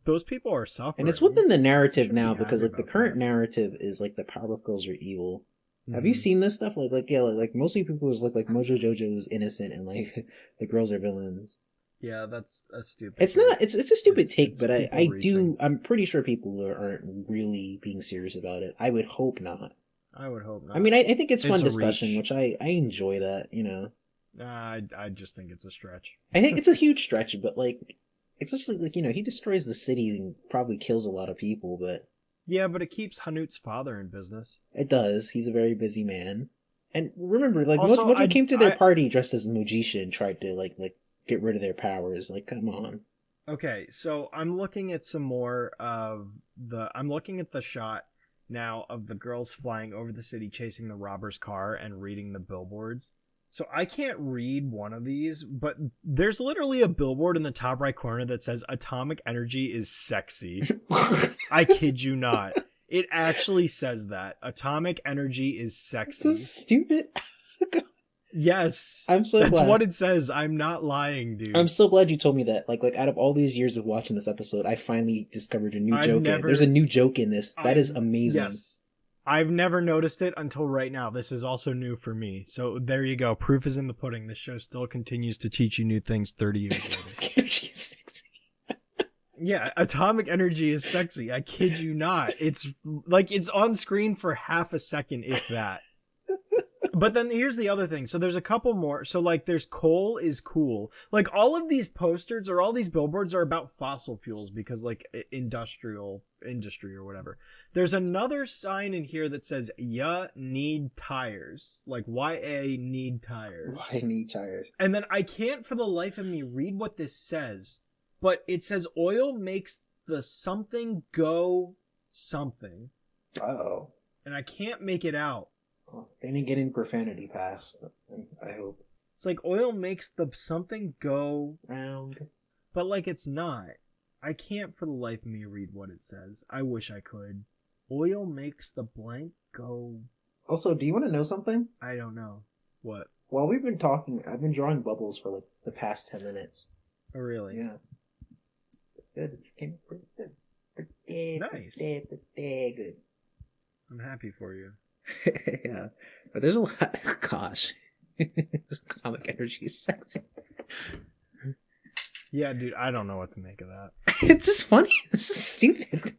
those people are suffering. and it's within the narrative Should be now happy because like the about current that. narrative is like the Powerpuff Girls are evil. Have you Mhm. seen this stuff? Like mostly people is like Mojo Jojo is innocent and like the girls are villains. Yeah, that's stupid. It's not. It's a stupid It's- take, it's but people I reaching. do. I'm pretty sure people aren't really being serious about it. I would hope not. I would hope not. I mean, I think it's It's fun a discussion, reach. which I enjoy that. I just think it's a stretch. I think it's a huge stretch, but like, especially like he destroys the city and probably kills a lot of people, but Yeah, but it keeps Hanut's father in business. it does. He's a very busy man. And remember, like Also, Mojo came to their I- party dressed as Mujisha and tried to like get rid of their powers. Like, come on. Okay, so I'm looking at some more of I'm looking at the shot now of the girls flying over the city chasing the robber's car and reading the billboards. So I can't read one of these, but there's literally a billboard in the top right corner that says atomic energy is sexy. I kid you not. It actually says that. Atomic energy is So sexy. stupid. Yes. I'm so That's glad. what it says. I'm not lying, dude. I'm so glad you told me that. Like out of all these years of watching this episode, I finally discovered a new I've joke. never- There's a new joke in this. That is I've- amazing. Yes. I've never noticed it until right now. This is also new for me. So there you go. Proof is in the pudding. This show still continues to teach you new things 30 years later. Energy is sexy. Yeah, atomic energy is sexy. I kid you not. It's like it's on screen for half a second, if that. But then here's the other thing. So there's a couple more. So like there's coal is cool. Like all of these posters or all these billboards are about fossil fuels because like industry or whatever. There's another sign in here that says "Ya need tires." Like YA need tires. I need tires. And then I can't for the life of me read what this says, but it says oil makes the something go something. Oh. And I can't make it out. Oh, they didn't get any profanity passed. I hope. It's like oil makes the something go, Round. but like it's not. I can't for the life of me read what it says. I wish I could. Oil makes the blank go. Also, do you want to know something? I don't know. What? While we've been talking, I've been drawing bubbles for like the past 10 minutes. Oh, really? Yeah. Good. Came pretty Nice. Pretty good. I'm happy for you. Yeah. But there's a lot. Gosh. Cosmic energy is sexy. Yeah, dude, I don't know what to make of that. It's just funny. It's just stupid.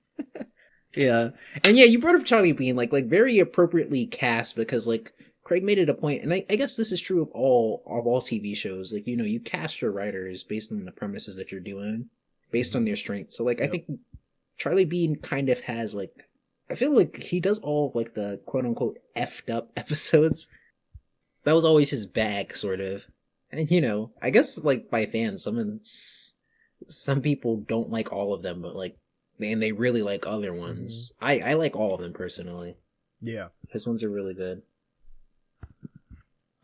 Yeah. And yeah, you brought up Charlie Bean, like very appropriately cast because like Craig made it a point, and I guess this is true of all TV shows. Like, you know, you cast your writers based on the premises that you're doing, based on their strengths. So like I think Charlie Bean kind of has like, I feel like he does all of like the quote unquote effed up episodes. That was always his bag, sort of. And you know, I guess like by fans, some people don't like all of them, but like, and they really like other ones. I like all of them personally. Yeah. His ones are really good.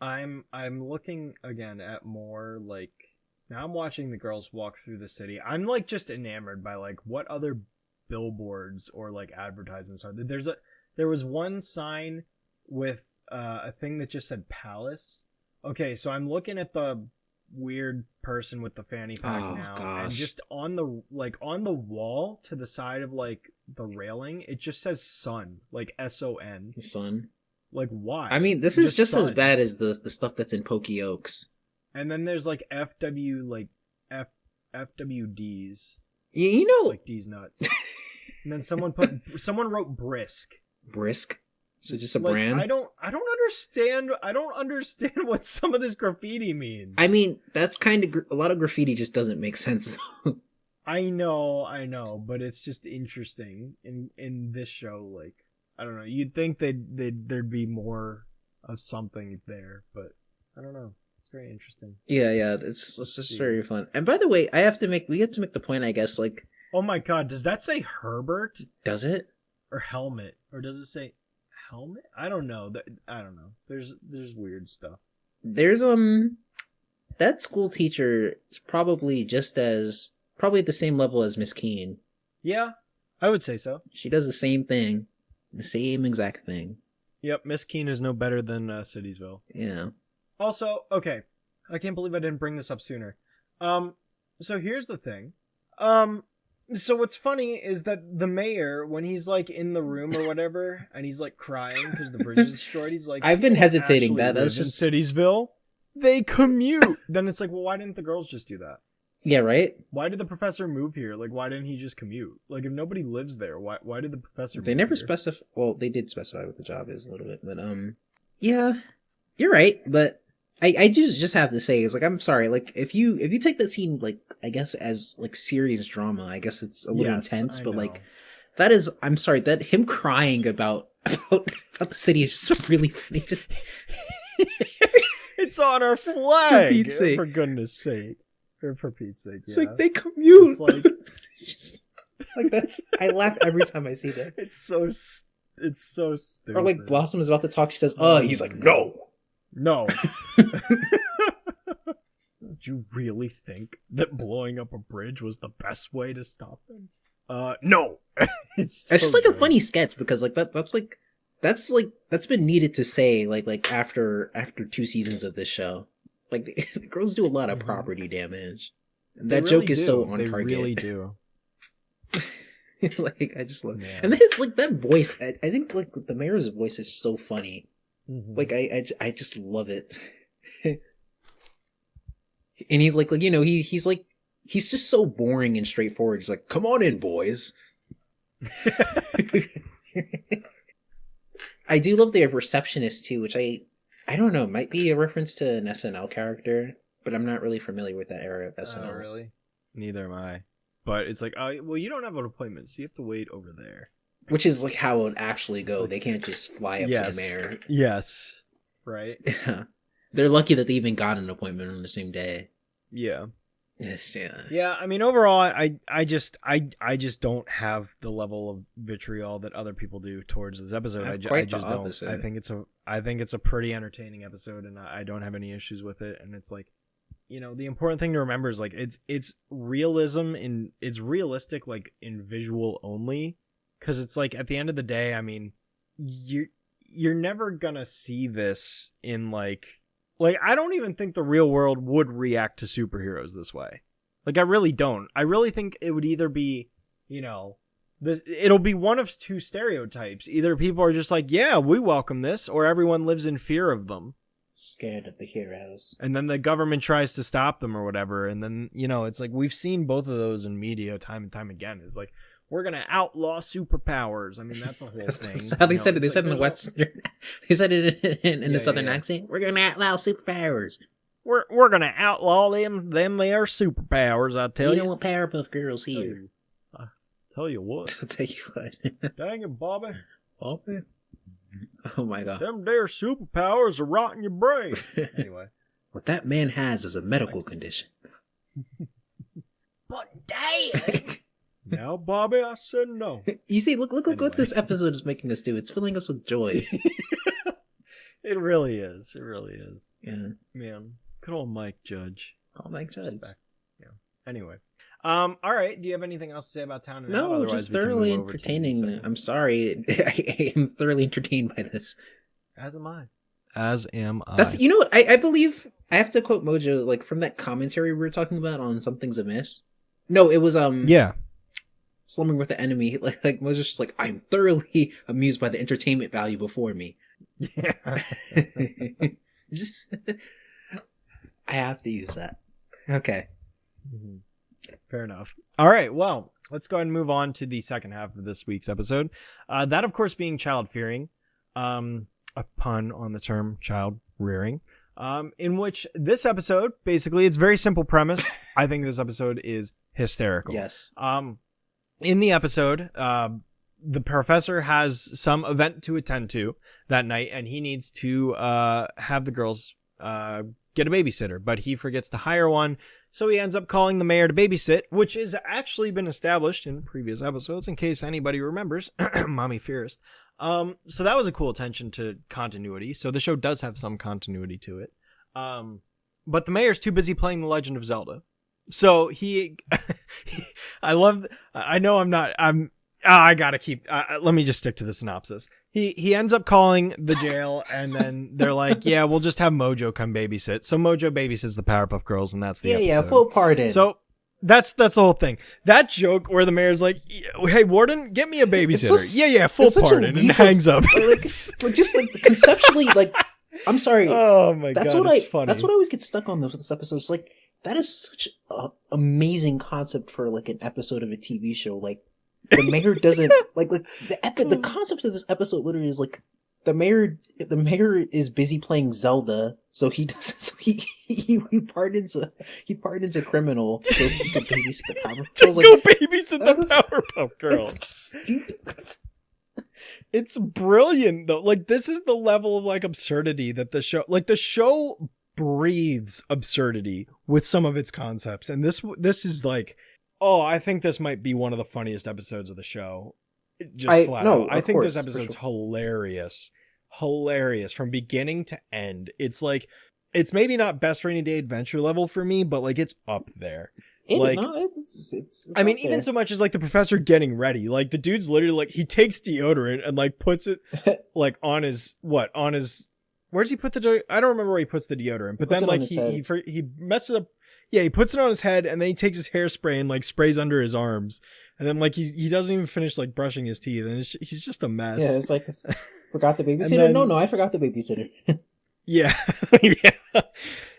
I'm looking again at more like, now I'm watching the girls walk through the city. I'm like just enamored by like what other billboards or like advertisements are there. There was one sign with a thing that just said Palace. Okay, so I'm looking at the weird person with the fanny pack now, gosh. and just on the wall to the side of like the railing, it just says Sun, like SON. Sun. Like, why? I mean, this is just as Sun. bad as the stuff that's in Pokey Oaks. And then there's like FWDs. You know, Like D's nuts. And then someone wrote Brisk. Brisk. So just a Like, brand. I don't understand what some of this graffiti means. I mean, that's kind of a lot of graffiti just doesn't make sense. I know, but it's just interesting in this show. Like, I don't know. You'd think there'd be more of something there, but I don't know. It's very interesting. Yeah, it's just very fun. And by the way, we have to make the point, I guess. Like, oh my god, does that say Herbert does it or Helmet, or does it say Helmet? I don't know. I don't know. There's weird stuff. There's that school teacher is probably at the same level as Miss Keene. Yeah, I would say so. She does the same thing, the same exact thing. Yep, Miss Keene is no better than Citiesville. Yeah. Also, okay, I can't believe I didn't bring this up sooner. So here's the thing. So what's funny is that the mayor, when he's like in the room or whatever, and he's like crying because the bridge is destroyed, he's like, I've been hesitating. That's That's just in Citiesville. They commute. Then it's like, well, why didn't the girls just do that? yeah, right. Why did the professor move here? Like, why didn't he just commute? Like, if nobody lives there, why did the professor? They move never here? specify. Well, they did specify what the job is a little bit, but yeah, you're right. But I do just have to say is like, I'm sorry. Like, if you take that scene, like, I guess as like serious drama, I guess it's a little intense. I But know. like, that is, I'm sorry, that him crying about the city is just really funny to me. It's on our flag. Pete's sake. For goodness sake. For Pete's sake. It's Yeah. like they commute. It's like Just, like that's. I laugh every time I see that. it's so stupid. Or like Blossom is about to talk. She says, he's like, no. No. Do you really think that blowing up a bridge was the best way to stop them? No. It's It's just like a good. funny sketch because like that's been needed to say like after 2 seasons of this show. Like the girls do a lot of Mhm. property damage. They That really joke is do. so on They target. really do. Like I just love, Yeah. and then it's like that voice. I think like the mayor's voice is so funny. Mhm. Like I just love it. And he's like you know he's like he's just so boring and straightforward. He's like, come on in, boys. I do love the receptionist too, which I don't know, might be a reference to an SNL character, but I'm not really familiar with that era of SNL. Oh, really? Neither am I. But it's like, well, you don't have an appointment, so you have to wait over there. Which is like how it would actually go. It's like- They can't just fly up to Yes. the mayor. Yes. Right? They're lucky that they even got an appointment on the same day. Yeah. Yeah. Yeah, I mean, overall, I just don't have the level of vitriol that other people do towards this episode. I Quite the just don't. opposite. I think it's a pretty entertaining episode, and I don't have any issues with it. And it's like, the important thing to remember is like it's realism it's realistic like in visual only, because it's like at the end of the day, I mean, you're never gonna see this in like I don't even think the real world would react to superheroes this way. Like, I really don't. I really think it would either be, it'll be one of two stereotypes. Either people are just like, yeah, we welcome this, or everyone lives in fear of them. Scared of the heroes. And then the government tries to stop them or whatever. And then, it's like we've seen both of those in media time and time again. It's like, we're going to outlaw superpowers. I mean, that's a whole thing. That's how they said it. They said it in the Western. They said it in the Southern accent. We're going to outlaw superpowers. We're going to outlaw them they are superpowers, I tell you. You know what, Powerpuff Girls here. Tell you what. I'll tell you what. Dang it, Bobby. Bobby? Oh my god. Them there superpowers are rotting your brain. Anyway. What that man has is a medical condition. But Dad! Now, Bobby, I said no. You see, look what this episode is making us do. It's filling us with joy. It really is. It really is. Yeah. Man. Good old Mike Judge. Oh, Mike Judge. Respect. Yeah. Anyway. All right. Do you have anything else to say about Town and Out? No, just thoroughly entertaining. I'm sorry. I am thoroughly entertained by this. As am I. As am I. That's, what I believe. I have to quote Mojo, like from that commentary we were talking about on Something's Amiss. No, it was yeah. Slumbering with the Enemy. Like Mojo's just like, I'm thoroughly amused by the entertainment value before me. Yeah. Just I have to use that. Okay. Mm-hmm. Fair enough. All right. Well, let's go ahead and move on to the second half of this week's episode. That, of course, being child fearing, a pun on the term child rearing, in which this episode, basically, it's very simple premise. I think this episode is hysterical. Yes. In the episode, the professor has some event to attend to that night, and he needs to have the girls get a babysitter, but he forgets to hire one, so he ends up calling the mayor to babysit, which has actually been established in previous episodes, in case anybody remembers. Mommy Fearest. So that was a cool attention to continuity, so the show does have some continuity to it. But the mayor's too busy playing The Legend of Zelda. So I gotta keep, let me just stick to the synopsis. He ends up calling the jail, and then they're like, yeah, we'll just have Mojo come babysit. So Mojo babysits the Powerpuff Girls, and that's the episode. Yeah, full pardon. So that's the whole thing. That joke where the mayor's like, hey, Warden, get me a babysitter. Full pardon, and hangs up. Just conceptually, I'm sorry. Oh my god, it's funny. That's what I always get stuck on with this episode. It's like, that is such an amazing concept for an episode of a TV show. The mayor doesn't the concept of this episode literally is the mayor is busy playing Zelda, so he pardons a criminal so he can babysit the Powerpuff Girls. Go babysit the Powerpuff Girls. Stupid. It's brilliant though. This is the level of absurdity that the show breathes absurdity with some of its concepts, and this is I think this might be one of the funniest episodes of the show. I think this episode's hilarious from beginning to end. It's it's maybe not best rainy day adventure level for me, but it's up there. It's I mean, even so much as the professor getting ready, the dude's literally he takes deodorant and puts it on his where does he put the I don't remember where he puts the deodorant, but then he messes up. Yeah, he puts it on his head, and then he takes his hairspray and sprays under his arms, and then he doesn't even finish brushing his teeth, and he's just a mess. Yeah, it's forgot the babysitter. No, I forgot the babysitter. Yeah, yeah,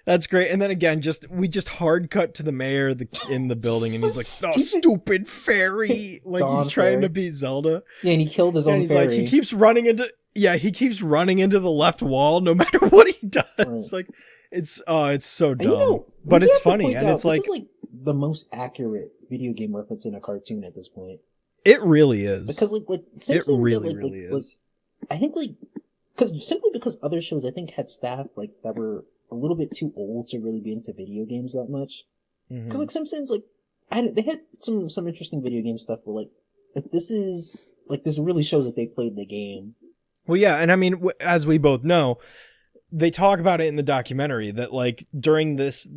that's great. And then again, we hard cut to the mayor in the building, and he's like, "Oh, stupid fairy!" He's trying to beat Zelda. Yeah, and he killed his own fairy. He keeps running into the left wall no matter what he does. Right. It's so dumb, but it's funny, and it's this is the most accurate video game reference in a cartoon at this point. It really is, because Simpsons, it really is. I think because other shows I think had staff that were a little bit too old to really be into video games that much. Because like Simpsons, like they had some interesting video game stuff, but like this really shows that they played the game. Well, yeah, and I mean, as we both know, they talk about it in the documentary that like during this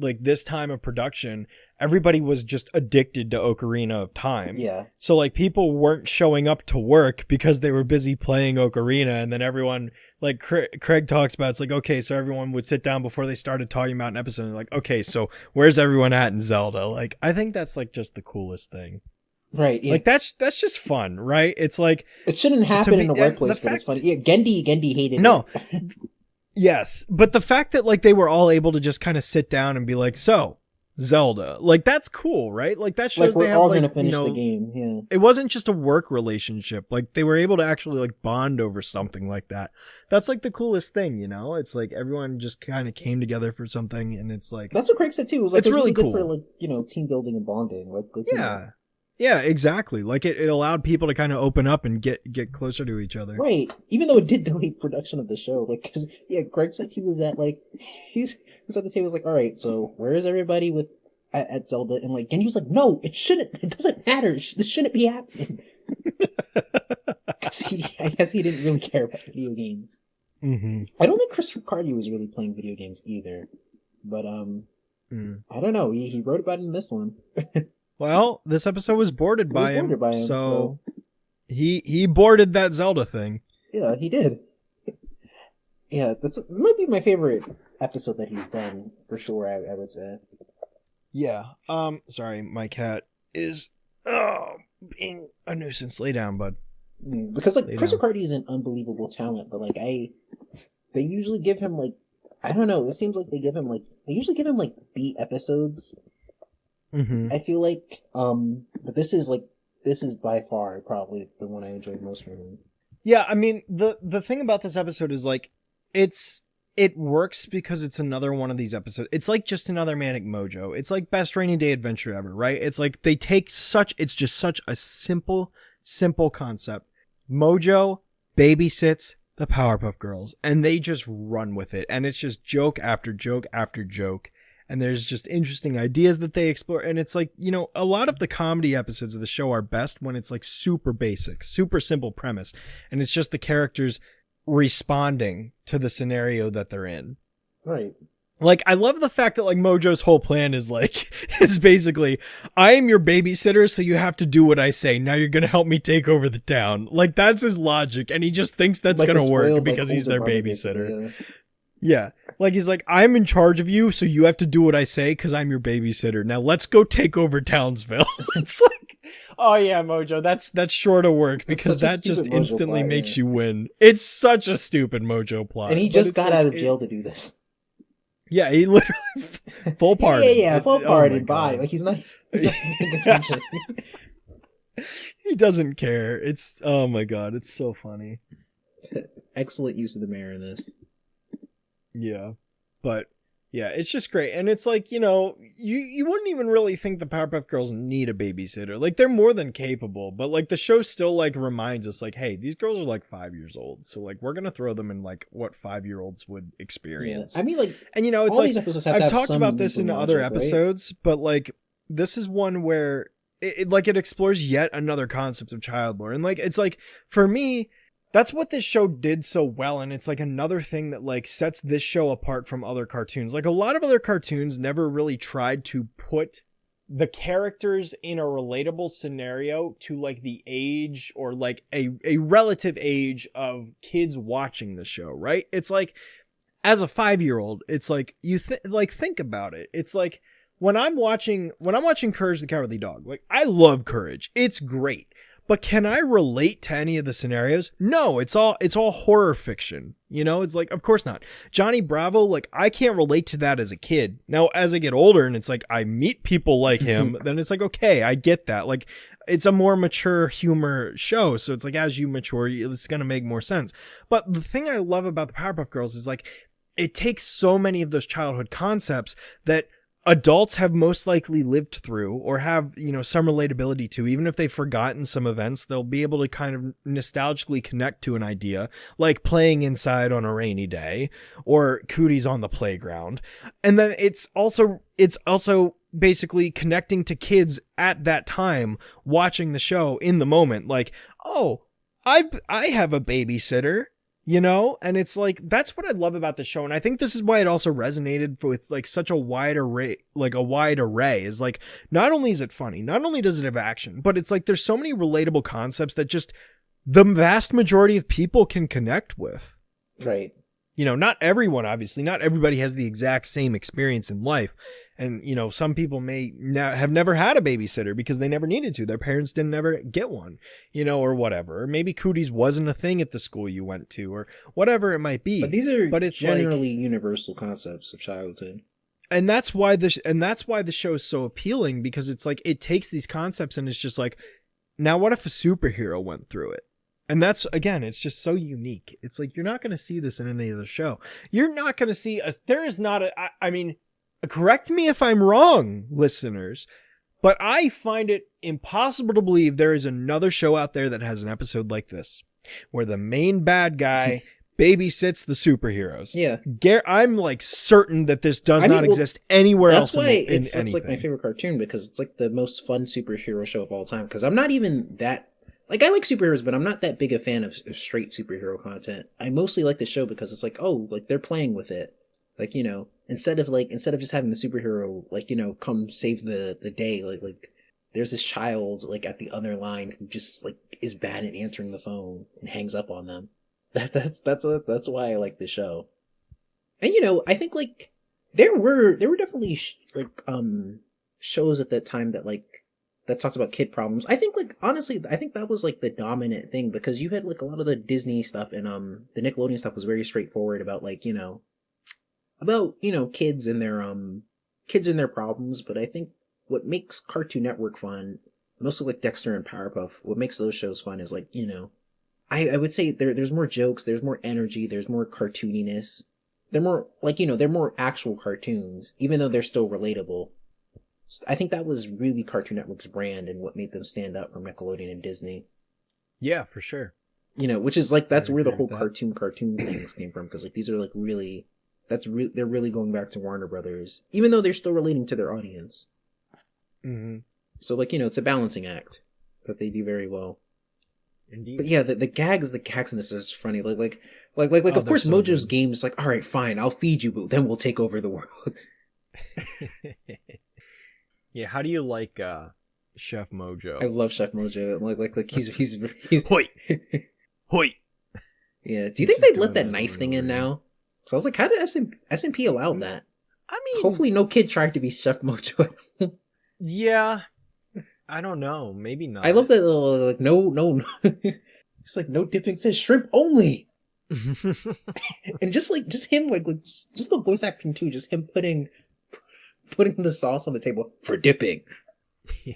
time of production, everybody was just addicted to Ocarina of Time. Yeah. So like people weren't showing up to work because they were busy playing Ocarina, and then everyone, like Craig talks about, it's like, okay, so everyone would sit down before they started talking about an episode and like, okay, so where's everyone at in Zelda? Like, I think that's like just the coolest thing. Right. Yeah. Like that's just fun, right? It's like it shouldn't happen in the workplace, but it's funny. Yeah, Gendy hated it. Yes, but the fact that like they were all able to just kind of sit down and be like, so Zelda, like that's cool, right? Like that shows like we're they have all like, gonna finish the game. Yeah, it wasn't just a work relationship. Like they were able to actually like bond over something like that. That's like the coolest thing, you know? It's like everyone just kind of came together for something, and it's like that's what Craig said too. It was like it's really good cool for like team building and bonding. Like yeah. Yeah, exactly. Like it allowed people to kind of open up and get closer to each other. Right. Even though it did delay production of the show. Like, cause, yeah, Greg said he was at, like, he was at the table, was like, alright, so where is everybody at Zelda? And, like, and he was like, no, it doesn't matter. This shouldn't be happening. Cause I guess he didn't really care about video games. Mm-hmm. I don't think Chris Riccardi was really playing video games either. But, I don't know. He wrote about it in this one. Well, this episode was boarded by him, so he boarded that Zelda thing. Yeah, he did. Yeah, it might be my favorite episode that he's done for sure. I would say. Yeah. Sorry, my cat is being a nuisance. Lay down, bud. Because like Chris Riccardi is an unbelievable talent, but like they usually give him like I don't know. It seems like they usually give him like B episodes. Mm-hmm. I feel like, but this is by far probably the one I enjoyed most from him. Yeah, I mean the thing about this episode is like it works because it's another one of these episodes. It's like just another Manic Mojo. It's like best rainy day adventure ever, right? It's like they take it's just such a simple concept. Mojo babysits the Powerpuff Girls and they just run with it, and it's just joke after joke after joke. And there's just interesting ideas that they explore. And it's like, a lot of the comedy episodes of the show are best when it's like super basic, super simple premise. And it's just the characters responding to the scenario that they're in. Right. Like, I love the fact that like Mojo's whole plan is like, it's basically, I am your babysitter, so you have to do what I say. Now you're going to help me take over the town. Like, that's his logic. And he just thinks that's like going to work because he's their babysitter. Yeah. Like, he's like, I'm in charge of you, so you have to do what I say because I'm your babysitter. Now let's go take over Townsville. It's like, oh yeah, Mojo, that's sure to work because that just instantly makes you win. It's such a stupid Mojo plot. And he just got out of jail to do this. Yeah, he literally full pardon. Yeah, full pardon. Bye. Like, he's not paying attention. He doesn't care. It's, oh my God, it's so funny. Excellent use of the mayor in this. Yeah, but yeah, it's just great. And it's like, you wouldn't even really think the Powerpuff Girls need a babysitter. Like, they're more than capable, but like the show still like reminds us like, hey, these girls are like 5 years old. So like, we're going to throw them in like what 5-year-olds would experience. Yeah. I mean, like, and it's all like, these episodes have I've talked about this in other episodes, right? But like, this is one where it explores yet another concept of child lore. And like, it's like, for me, that's what this show did so well, and it's like another thing that like sets this show apart from other cartoons. Like, a lot of other cartoons never really tried to put the characters in a relatable scenario to like the age or like a relative age of kids watching the show, right? It's like, as a 5-year-old, it's like think about it. It's like when I'm watching Courage the Cowardly Dog, like, I love Courage. It's great. But can I relate to any of the scenarios? No, it's all horror fiction. It's like, of course not. Johnny Bravo, like, I can't relate to that as a kid. Now, as I get older and it's like I meet people like him, then it's like, okay, I get that. Like, it's a more mature humor show. So it's like, as you mature, it's going to make more sense. But the thing I love about the Powerpuff Girls is like, it takes so many of those childhood concepts that adults have most likely lived through or have, some relatability to. Even if they've forgotten some events, they'll be able to kind of nostalgically connect to an idea, like playing inside on a rainy day or cooties on the playground. And then it's also basically connecting to kids at that time watching the show in the moment, like, oh, I have a babysitter, you know? And it's like, that's what I love about the show. And I think this is why it also resonated with like such a wide array, is like, not only is it funny, not only does it have action, but it's like, there's so many relatable concepts that just the vast majority of people can connect with. Right. You know, not everyone, obviously, not everybody has the exact same experience in life. And, you know, some people may have never had a babysitter because they never needed to. Their parents didn't ever get one, you know, or whatever. Or maybe cooties wasn't a thing at the school you went to, or whatever it might be. But these are it's generally universal concepts of childhood. And that's why the show is so appealing, because it's like, it takes these concepts and it's just like, now what if a superhero went through it? And that's, again, it's just so unique. It's like, you're not going to see this in any other show. You're not going to see there is not I mean, correct me if I'm wrong, listeners, but I find it impossible to believe there is another show out there that has an episode like this, where the main bad guy babysits the superheroes. Yeah. I'm like certain that this does not exist anywhere else. That's why it's like my favorite cartoon, because it's like the most fun superhero show of all time. Because I'm not even that, like, I like superheroes, but I'm not that big a fan of straight superhero content. I mostly like the show because it's like, oh, like, they're playing with it. Like, you know, instead of just having the superhero, like, you know, come save the day, like there's this child, like, at the other line who just, like, is bad at answering the phone and hangs up on them. That's why I like the show. And, you know, I think, like, there were definitely shows at that time that talked about kid problems. I think, like, honestly, I think that was like the dominant thing, because you had like a lot of the Disney stuff and the Nickelodeon stuff was very straightforward about, like, you know, kids and their problems. But I think what makes Cartoon Network fun, mostly like Dexter and Powerpuff, what makes those shows fun is, like, you know, I would say there's more jokes, there's more energy, there's more cartooniness. They're more, like, you know, they're more actual cartoons, even though they're still relatable. I think that was really Cartoon Network's brand and what made them stand out from Nickelodeon and Disney. Yeah, for sure. You know, which is like, that's where the whole cartoon things came from. Because, like, these are like really, they're really going back to Warner Brothers, even though they're still relating to their audience. Mm-hmm. So, like, you know, it's a balancing act that they do very well. Indeed. But yeah, the gags in this is funny. Like of course, so Mojo's good. Game is like, all right, fine, I'll feed you, but then we'll take over the world. Yeah, how do you like Chef Mojo? I love Chef Mojo. Like he's Hoi! Hoi! Yeah. Do you think they'd let that knife thing in now? So I was like, how did SMP allow that? I mean, hopefully no kid tried to be Chef Mojo. Yeah. I don't know. Maybe not. I love that little, like, no. It's like, no dipping fish, shrimp only. And just him, just the voice acting too, just him putting the sauce on the table for dipping. Yeah.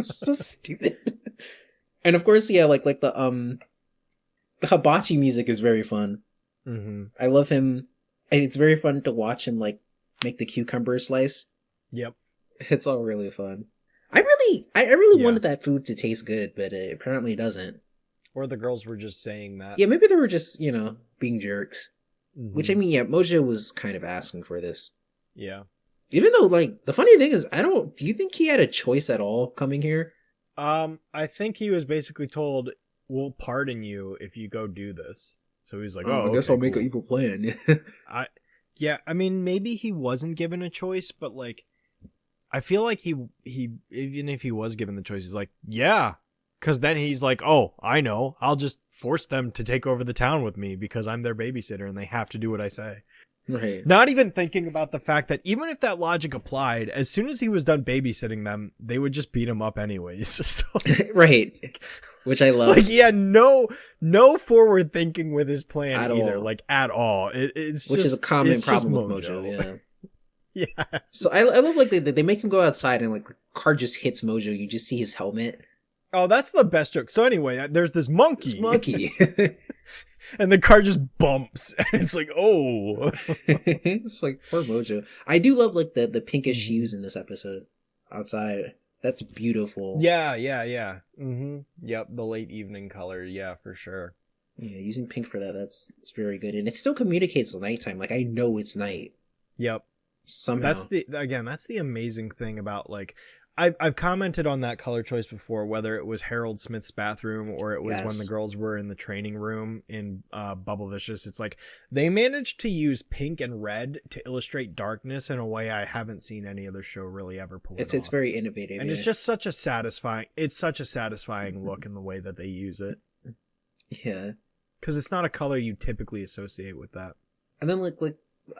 So stupid. And of course, yeah, like the hibachi music is very fun. Mm-hmm. I love him, and it's very fun to watch him, like, make the cucumber slice. Yep. It's all really fun. I really wanted that food to taste good, but it apparently doesn't. Or the girls were just saying that. Yeah, maybe they were just, you know, being jerks. Mm-hmm. Which, I mean, yeah, Mojo was kind of asking for this. Yeah. Even though, like, the funny thing is, do you think he had a choice at all coming here? I think he was basically told, we'll pardon you if you go do this. So he's like, I guess I'll make an evil plan. I mean, maybe he wasn't given a choice, but, like, I feel like he even if he was given the choice, he's like, yeah. Because then he's like, oh, I know. I'll just force them to take over the town with me because I'm their babysitter and they have to do what I say. Right. Not even thinking about the fact that even if that logic applied, as soon as he was done babysitting them, they would just beat him up anyways. So, right. Which I love. Like, yeah, no forward thinking with his plan at either. all. Like, at all. It's which just, is a common problem with Mojo. Yeah. Yeah. So I love, like, they make him go outside and, like, the car just hits Mojo. You just see his helmet. Oh, that's the best joke. So anyway, there's this monkey. And the car just bumps. And it's like, oh. It's like, poor Mojo. I do love, like, the pinkish hues in this episode outside. That's beautiful. Yeah. Mm-hmm. Yep, the late evening color. Yeah, for sure. Yeah, using pink for that, it's very good. And it still communicates the nighttime. Like, I know it's night. Yep. somehow. That's the amazing thing about, like, I've commented on that color choice before, whether it was Harold Smith's bathroom or it was when the girls were in the training room in Bubble Vicious. It's like they managed to use pink and red to illustrate darkness in a way I haven't seen any other show really ever pull it It's off. very innovative, and it's just such a satisfying look in the way that they use it. Yeah, because it's not a color you typically associate with that. and then like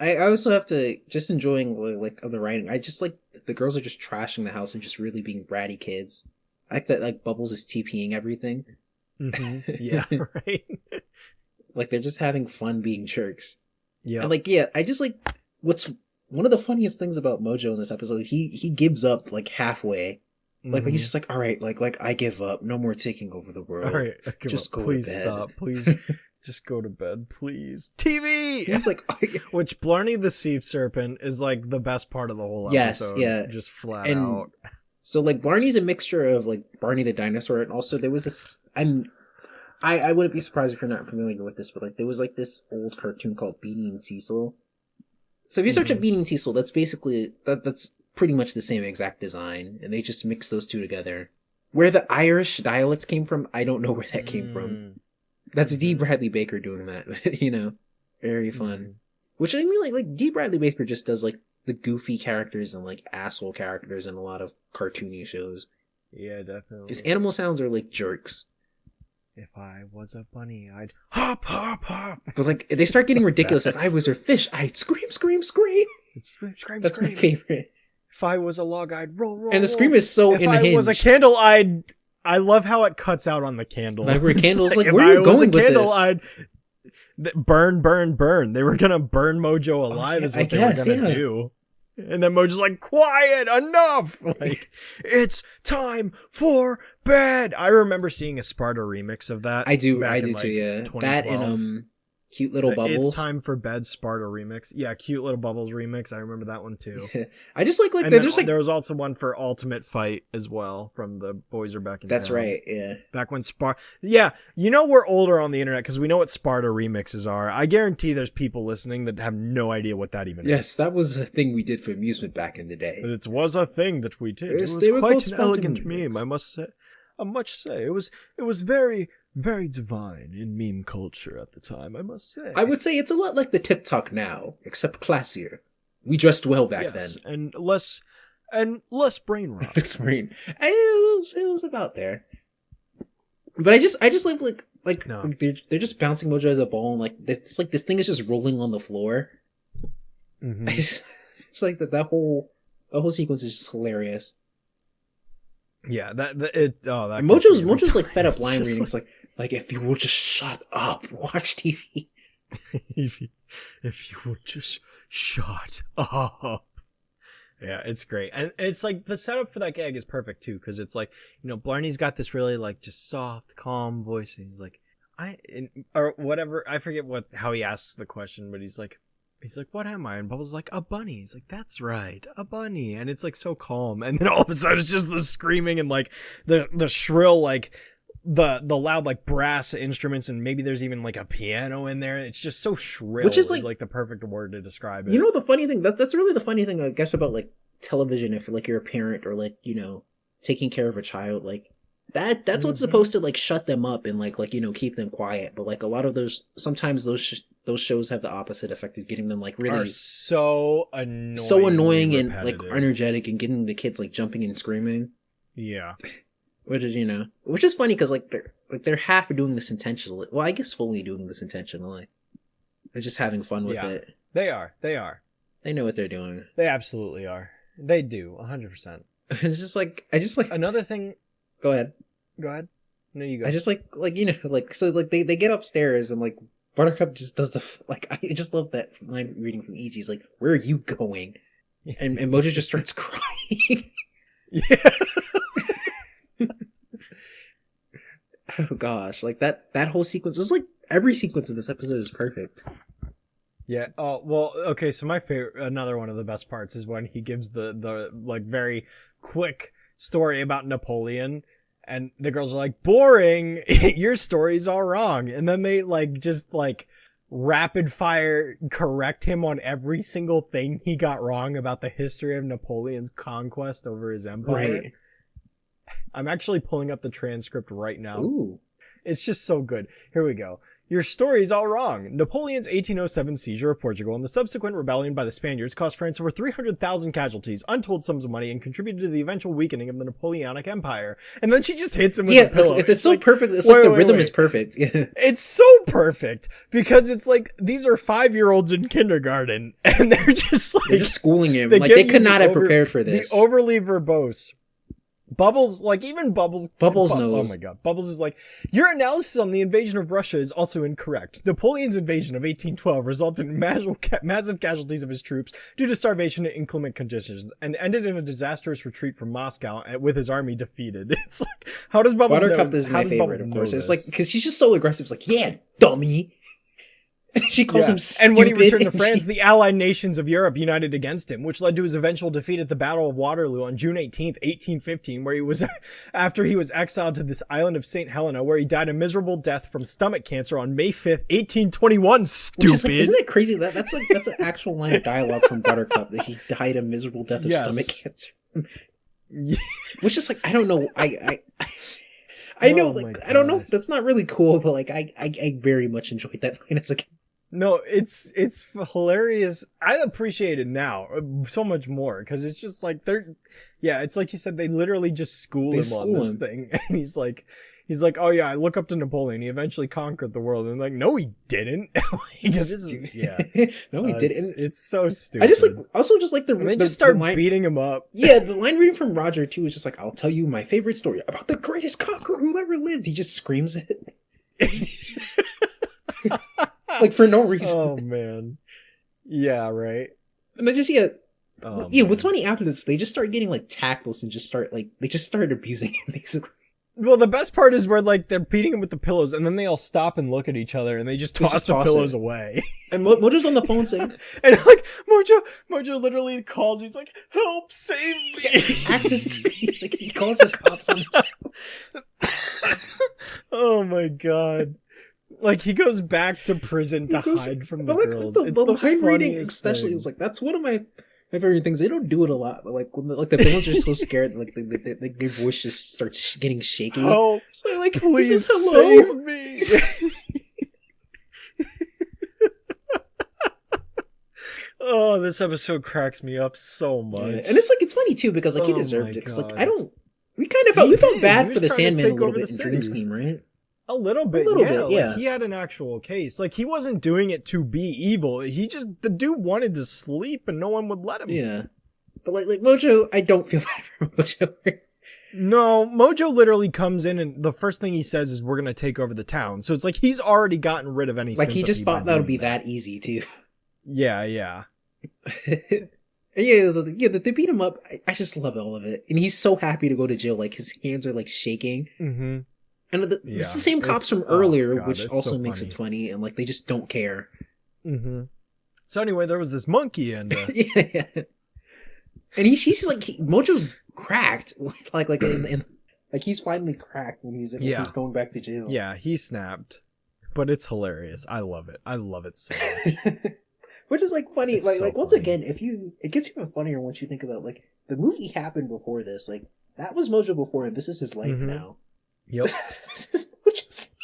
I also have to just enjoying like of the writing. I just like the girls are just trashing the house and just really being bratty kids. I like that like Bubbles is TPing everything. Mm-hmm. Yeah, right. Like they're just having fun being jerks. Yeah, And like I just like what's one of the funniest things about Mojo in this episode. He gives up like halfway. Like he's just like, all right, like I give up. No more taking over the world. All right, just go please to bed. stop. Please just go to bed, please. TV. He's like, which Blarney the Sea Serpent is like the best part of the whole yes, episode. yeah, just flat and out. So like Barney's a mixture of like Barney the dinosaur, and also there was this. I wouldn't be surprised if you're not familiar with this, but like there was like this old cartoon called Beanie and Cecil. So if you search up Beanie and Cecil, that's basically that's pretty much the same exact design, and they just mix those two together. Where the Irish dialect came from, I don't know where that came from. That's D. Bradley Baker doing that, you know, very fun. Which I mean, like D. Bradley Baker just does like the goofy characters and like asshole characters in a lot of cartoony shows. Yeah, definitely. His animal sounds are like jerks. If I was a bunny, I'd hop, hop, hop. But like they start getting ridiculous. If I was a fish, I'd scream, scream, scream. Scream, scream, That's scream. my favorite. If I was a log, I'd roll, roll. And the roll. scream is so if unhinged. I was a candle, I love how it cuts out on the candle. Like where candles, like if where are you I was going a with candle, this? I'd burn, burn, burn. They were gonna burn Mojo alive, yeah, is what I they guess, were gonna yeah. do. And then Mojo's like, quiet, enough! Like, it's time for bed! I remember seeing a Sparta remix of that. I do back in, too, like, yeah. That 2012. and Cute Little Bubbles. It's time for bed Sparta remix. Yeah, Cute Little Bubbles remix. I remember that one too. I just like And they're then just like there was also one for Ultimate Fight as well from the Boys Are Back in that's Town. right, yeah. Back when Sparta... Yeah, you know we're older on the internet because we know what Sparta remixes are. I guarantee there's people listening that have no idea what that even is. Yes, that was a thing we did for amusement back in the day. It was a thing that we did. Yes, It they was were quite called an Sparta elegant memes. meme, I must say. I must say. It was very, very divine in meme culture at the time, I must say. I would say it's a lot like the TikTok now, except classier. We dressed well back then. And less brain rot. Screen. It was about there. But I just love like No. they're just bouncing Mojo as a ball, and like this thing is just rolling on the floor. Mhm. It's like that whole sequence is just hilarious. Yeah, that And gets Mojo's me every like time. fed up It's line just reading. It's like if you will just shut up, watch TV. if you would just shut up. Yeah, it's great. And it's like the setup for that gag is perfect too, because it's like, you know, Blarney's got this really like just soft, calm voice, and he's like, or whatever, I forget how he asks the question, but he's like, what am I? And Bubbles like, a bunny. He's like, that's right, a bunny. And it's like so calm, and then all of a sudden it's just the screaming and like the shrill, like the loud like brass instruments, and maybe there's even like a piano in there. It's just so shrill, Which is, is like the perfect word to describe it. You know the funny thing that's really the funny thing I guess about like television, if like you're a parent or like, you know, taking care of a child, like that's what's supposed to like shut them up and like you know, keep them quiet. But like a lot of sometimes those shows have the opposite effect, is getting them like really are so annoying and like energetic and getting the kids like jumping and screaming. Yeah. Which is funny because like they're half doing this intentionally. Well, I guess fully doing this intentionally. They're just having fun with it. They are. They know what they're doing. They absolutely are. They do, 100%. It's just like I just like Another thing. Go ahead. No, you go. I just like you know, like so like they get upstairs and like Buttercup just does I just love that line reading from E.G. He's like, "Where are you going?" And Mojo just starts crying. Yeah. Oh gosh, like that whole sequence is like every sequence of this episode is perfect. Yeah. Oh, well, okay. So my favorite, another one of the best parts is when he gives the like very quick story about Napoleon, and the girls are like, boring. Your story's all wrong. And then they like just like rapid fire correct him on every single thing he got wrong about the history of Napoleon's conquest over his empire. Right. I'm actually pulling up the transcript right now. Ooh. It's just so good. Here we go. Your story is all wrong. Napoleon's 1807 seizure of Portugal and the subsequent rebellion by the Spaniards cost France over 300,000 casualties, untold sums of money, and contributed to the eventual weakening of the Napoleonic Empire. And then she just hits him with a pillow. It's so like, perfect. It's wait, like the wait, rhythm wait. is perfect. It's so perfect because it's like these are 5-year-olds in kindergarten and they're just like They're just schooling him. they Like give they you could the not have prepared for this. The overly verbose. Bubbles, like even Bubbles knows. Oh my god. Bubbles is like, your analysis on the invasion of Russia is also incorrect. Napoleon's invasion of 1812 resulted in massive casualties of his troops due to starvation and inclement conditions and ended in a disastrous retreat from Moscow with his army defeated. It's like, how does Bubbles Buttercup know? is How my does favorite, Bubbles of course. know It's like, this? because she's just so aggressive. It's like, yeah, dummy. And she calls him stupid. And when he returned to and France, she- the allied nations of Europe united against him, which led to his eventual defeat at the Battle of Waterloo on June 18th, 1815, where he was after he was exiled to this island of St. Helena, where he died a miserable death from stomach cancer on May 5th, 1821. Stupid. Which is like, isn't it crazy? That's an actual line of dialogue from Buttercup that he died a miserable death of Yes. stomach cancer. Yeah. Which is like, I don't know. I know, Oh like, my I don't know. God. That's not really cool, but like, I very much enjoyed that line as a kid. No, it's hilarious. I appreciate it now so much more because it's just like it's like you said, they literally just school They him school on this him. thing, and he's like, oh yeah, I look up to Napoleon. He eventually conquered the world, and like, no, he didn't. Like, this is, yeah, No, he didn't. It's so stupid. I just like, also just like the and they the- just start the line, beating him up. Yeah, the line reading from Roger too is just like, I'll tell you my favorite story about the greatest conqueror who ever lived. He just screams it. Like for no reason. Oh man, yeah, right. And I just Oh, what's man. funny after this, they just start getting like tactless and just start like they just started abusing him basically. Well, the best part is where like they're beating him with the pillows, and then they all stop and look at each other, and they just They toss just the toss pillows it. away. And Mojo's on the phone saying, And like Mojo literally calls. He's like, "Help, save me!" access to like he calls the cops on himself. Oh my god! Like he goes back to prison to He goes- hide from the But like girls. the It's line reading funniest especially thing. was like, that's one of my favorite things. They don't do it a lot, but like when the villains are so scared, like their voice just starts getting shaky. Help! So like, Please he says, hello. save me! Oh, this episode cracks me up so much. Yeah. And it's like it's funny too because like he Oh deserved my it because like God. I don't. We kind of felt He we felt did. bad He for was the trying to Sandman a take little over bit the in Dream city. Scheme, right? A little bit, bit, yeah. Like, he had an actual case. Like he wasn't doing it to be evil. He just the dude wanted to sleep and no one would let him. Yeah, but like Mojo, I don't feel bad for Mojo. No, Mojo literally comes in and the first thing he says is we're gonna take over the town. So it's like he's already gotten rid of any Like he just sympathy by thought that would doing be that easy too. Yeah. And yeah, they beat him up. I just love all of it, and he's so happy to go to jail. Like his hands are like shaking, Mm-hmm. and it's Yeah, the same cops it's- from earlier, oh God, which it's also so makes funny. it funny. And like they just don't care. Mm-hmm. So anyway, there was this monkey and Yeah. And he's like Mojo's cracked, like in like he's finally cracked when he's Yeah. he's going back to jail. yeah, he snapped. But it's hilarious. I love it. I love it so much. Which is like funny. It's Like so like once funny. again, it gets even funnier once you think about like the movie happened before this. Like that was Mojo before, and this is his life Mhm. now. Yep. This is Mojo's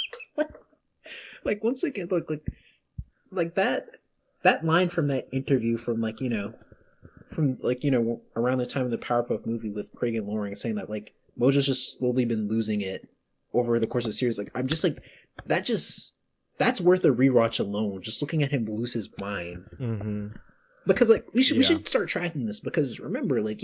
like once again, like that line from that interview from around the time of the Powerpuff movie with Craig and Loring saying that like Mojo's just slowly been losing it over the course of the series. Like I'm just like that's worth a rewatch alone. Just looking at him lose his mind. Mm-hmm. Because like we Yeah. should start tracking this because remember like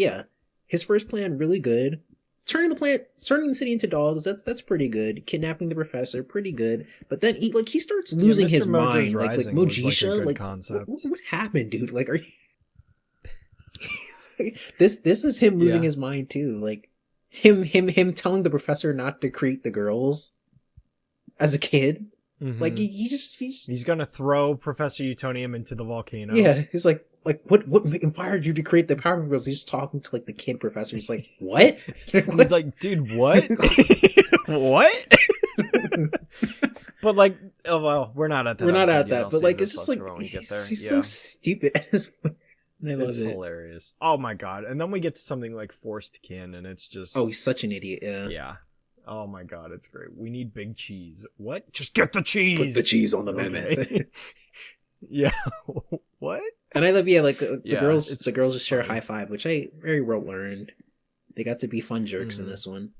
his first plan really good. Turning the city into dogs, that's pretty good. Kidnapping the professor, pretty good. But then he starts losing Mr. his Mojo's mind. Like Rising was, like, a Mojisha, good like concept. what happened, dude? Like are you this is him losing Yeah. his mind too. Like him telling the professor not to create the girls as a kid. Mhm. Like he's He's gonna throw Professor Utonium into the volcano. yeah, he's like what inspired you to create the Powerpuff Girls? He's talking to like the kid professor. He's like, what? He's like, dude, what? What? But like Oh well, we're not at that. We're not episode at yet. that, I'll but save like this it's just plus like for when we get he's, there. he's Yeah. so stupid at this point. And I love It's it. hilarious. Oh my god! And then we get to something like forced kin, and it's just Oh, he's such an idiot. Yeah. yeah. Oh my god, it's great. We need big cheese. What? Just get the cheese. Put the cheese on the Okay. mammoth. Yeah. What? And I love, yeah, like the Yeah, girls. it's The girls just share a funny. high five, which I very well learned. They got to be fun jerks in Mhm. this one.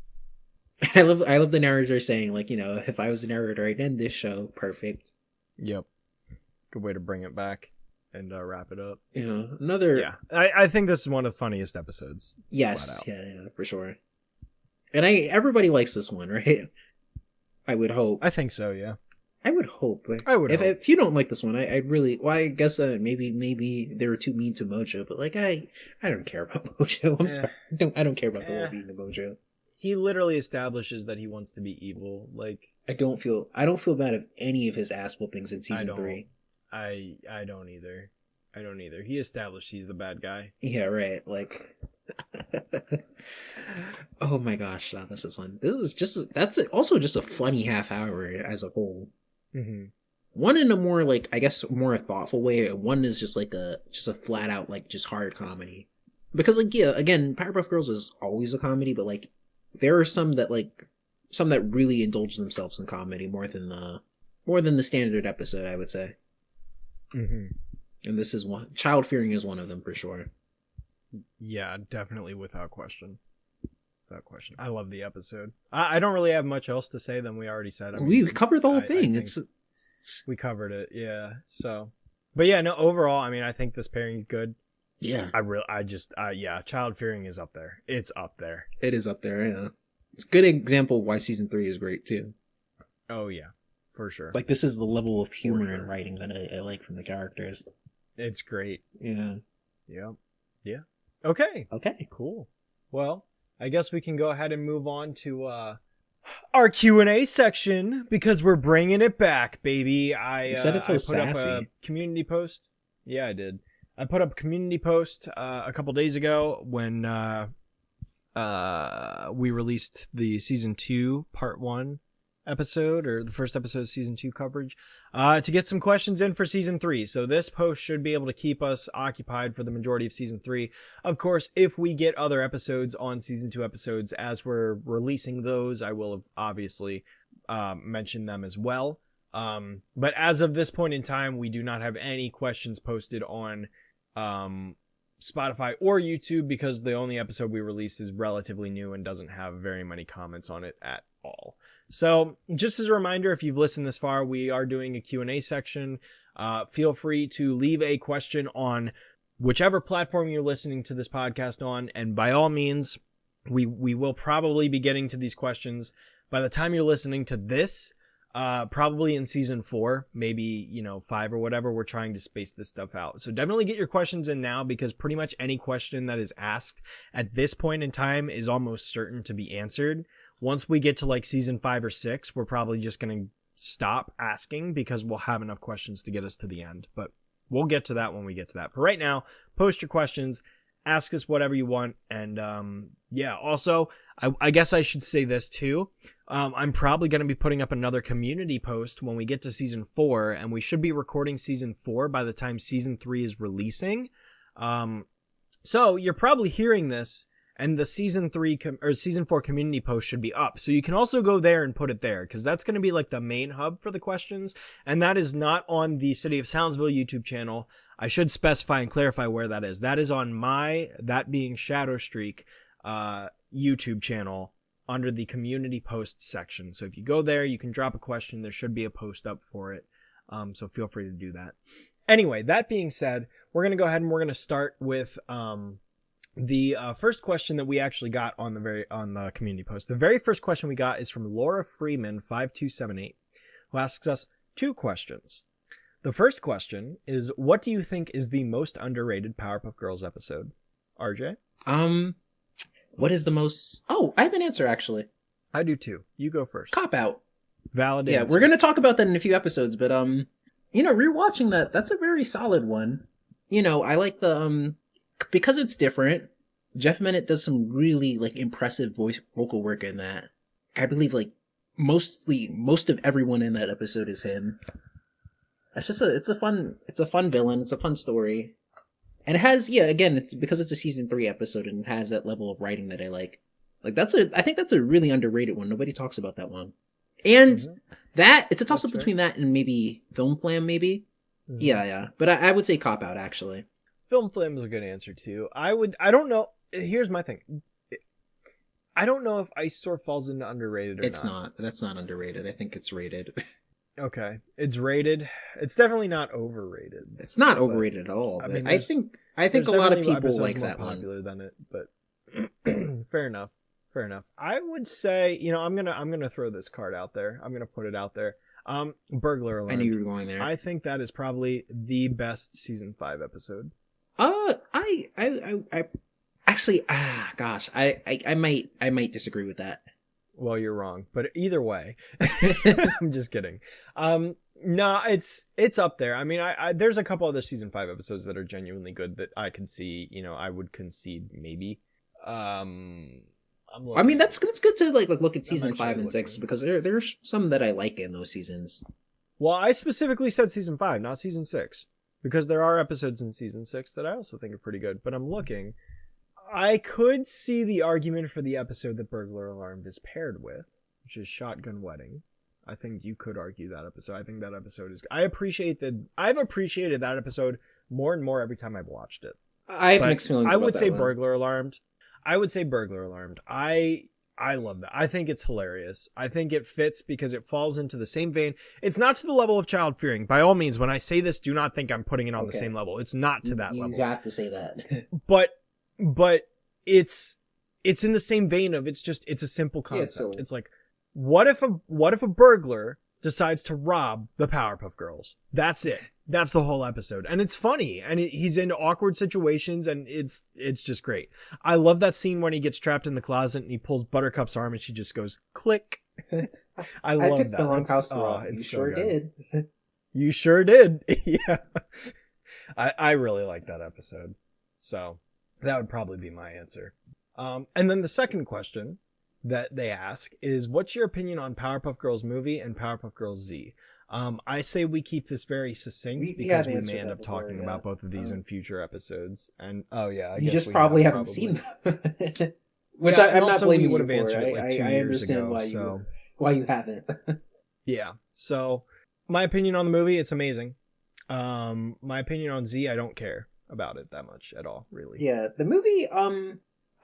I love the narrator saying, like, you know, if I was the narrator, I'd end this show. Perfect. Yep. Good way to bring it back and wrap it up. You know, another. Yeah, I think this is one of the funniest episodes. Yes. flat Yeah, for sure. And everybody likes this one, right? I would hope. I think so. Yeah. I would hope. But I would If hope. if you don't like this one, I'd really. Well, I guess maybe they were too mean to Mojo, but like I don't care about Mojo. I'm Eh. sorry. I don't care about the Eh. well-being of Mojo. He literally establishes that he wants to be evil. Like I don't feel bad of any of his ass whoopings in season don't. 3. I don't either. I don't either. He established he's the bad guy. Yeah, right. Like, oh my gosh, no, this is one. This is just also just a funny half hour as a whole. Mm-hmm. One in a more like I guess more thoughtful way. And one is just like a flat out like just hard comedy. Because like yeah, again, Powerpuff Girls is always a comedy, but like there are some that really indulge themselves in comedy more than the standard episode, I would say. Mm-hmm. And this is one. Child Fearing is one of them for sure. Yeah, definitely, without question. Without question. I love the episode. I don't really have much else to say than we already said. I mean, We covered the whole I thing. think we covered it. Yeah. So, but yeah, no. Overall, I mean, I think this pairing's good. Yeah, Yeah. Child Fearing is up there. It's up there. it is up there. Yeah, it's a good example of why season 3 is great too. Oh yeah, for sure. Like this is the level of humor sure. and writing that I like from the characters. It's great. Yeah. Yep. Yeah. Okay. Okay. Cool. Well, I guess we can go ahead and move on to our Q&A section because we're bringing it back, baby. You said it so I put up a sassy. community post. Yeah, I did. I put up a community post a couple days ago when we released the season 2 part 1 episode, or the first episode of season 2 coverage, to get some questions in for season 3. So this post should be able to keep us occupied for the majority of season 3. Of course, if we get other episodes on season 2 episodes as we're releasing those, I will have obviously mentioned them as well. But as of this point in time, we do not have any questions posted on Spotify or YouTube because the only episode we released is relatively new and doesn't have very many comments on it at all. So just as a reminder, if you've listened this far, we are doing a Q&A section. Feel free to leave a question on whichever platform you're listening to this podcast on. And by all means, we will probably be getting to these questions by the time you're listening to this, probably in season 4, maybe, 5 or whatever. We're trying to space this stuff out. So definitely get your questions in now because pretty much any question that is asked at this point in time is almost certain to be answered. Once we get to like season 5 or 6, we're probably just going to stop asking because we'll have enough questions to get us to the end. But we'll get to that when we get to that. For right now, post your questions, ask us whatever you want. And yeah, also, I guess I should say this too. I'm probably going to be putting up another community post when we get to season 4, and we should be recording season 4 by the time season 3 is releasing. So you're probably hearing this, and the season 4 community post should be up. So you can also go there and put it there because that's going to be like the main hub for the questions. And that is not on the City of Soundsville YouTube channel. I should specify and clarify where that is. That is on that being Shadow Streak, YouTube channel under the community post section. So if you go there, you can drop a question. There should be a post up for it. So feel free to do that. Anyway, that being said, we're going to go ahead and we're going to start with, the first question that we actually got on the community post. The very first question we got is from Laura Freeman 5278, who asks us 2 questions. The first question is, what do you think is the most underrated Powerpuff Girls episode? RJ? What is the most... Oh, I have an answer actually. I do too. You go first. Cop Out. Valid Yeah, answer. we're gonna talk about that in a few episodes, but rewatching that's a very solid one. I like the because it's different. Jeff Bennett does some really like impressive vocal work in that. I believe like most of everyone in that episode is him. It's a fun villain. It's a fun story, and it has again it's because it's a season 3 episode and it has that level of writing that I like. Like I think that's a really underrated one. Nobody talks about that one, and that it's a toss up between that and maybe Film Flam maybe. Mm-hmm. Yeah, but I would say Cop Out actually. Film Flam is a good answer too. I don't know. Here's my thing. I don't know if Ice Store falls into underrated or not. It's not. That's not underrated. I think it's rated. Okay. It's rated. It's definitely not overrated. It's not overrated at all. But I think a lot of people like that one. Popular than it, but fair enough. Fair enough. I would say, I'm gonna throw this card out there. I'm gonna put it out there. Burglar Alarm. I knew you were going there. I think that is probably the best season 5 episode. I actually, gosh, I might disagree with that. Well, you're wrong, but either way, I'm just kidding. No, it's up there. I mean, I there's a couple other season 5 episodes that are genuinely good that I can see. I would concede maybe. I mean, that's good to like look at season 5 and 6 because there's some that I like in those seasons. Well, I specifically said season 5, not season 6, because there are episodes in season 6 that I also think are pretty good. But I'm looking. I could see the argument for the episode that Burglar Alarm is paired with, which is Shotgun Wedding. I think you could argue that episode. I think that episode is... I've appreciated that episode more and more every time I've watched it. I have mixed feelings about that I would say one. Burglar Alarmed. I would say Burglar Alarmed. I love that. I think it's hilarious. I think it fits because it falls into the same vein. It's not to the level of Child Fearing. By all means, when I say this, do not think I'm putting it on the same level. It's not to that level. You have to say that. But it's in the same vein of it's a simple concept. It's like, what if a burglar decides to rob the Powerpuff Girls? That's it. That's the whole episode. And it's funny. And he's in awkward situations and it's just great. I love that scene when he gets trapped in the closet and he pulls Buttercup's arm and she just goes click. I love picked that. The wrong house to rob. You sure did. You sure did. Yeah. I really like that episode. So that would probably be my answer. And then the second question that they ask is, what's your opinion on Powerpuff Girls movie and Powerpuff Girls Z? I say we keep this very succinct because we may end up talking about both of these in future episodes. And you just probably haven't seen them. Which I'm not blaming you for. I understand why you haven't. Yeah. So my opinion on the movie, it's amazing. My opinion on Z, I don't care about it that much at all, really. Yeah, the movie,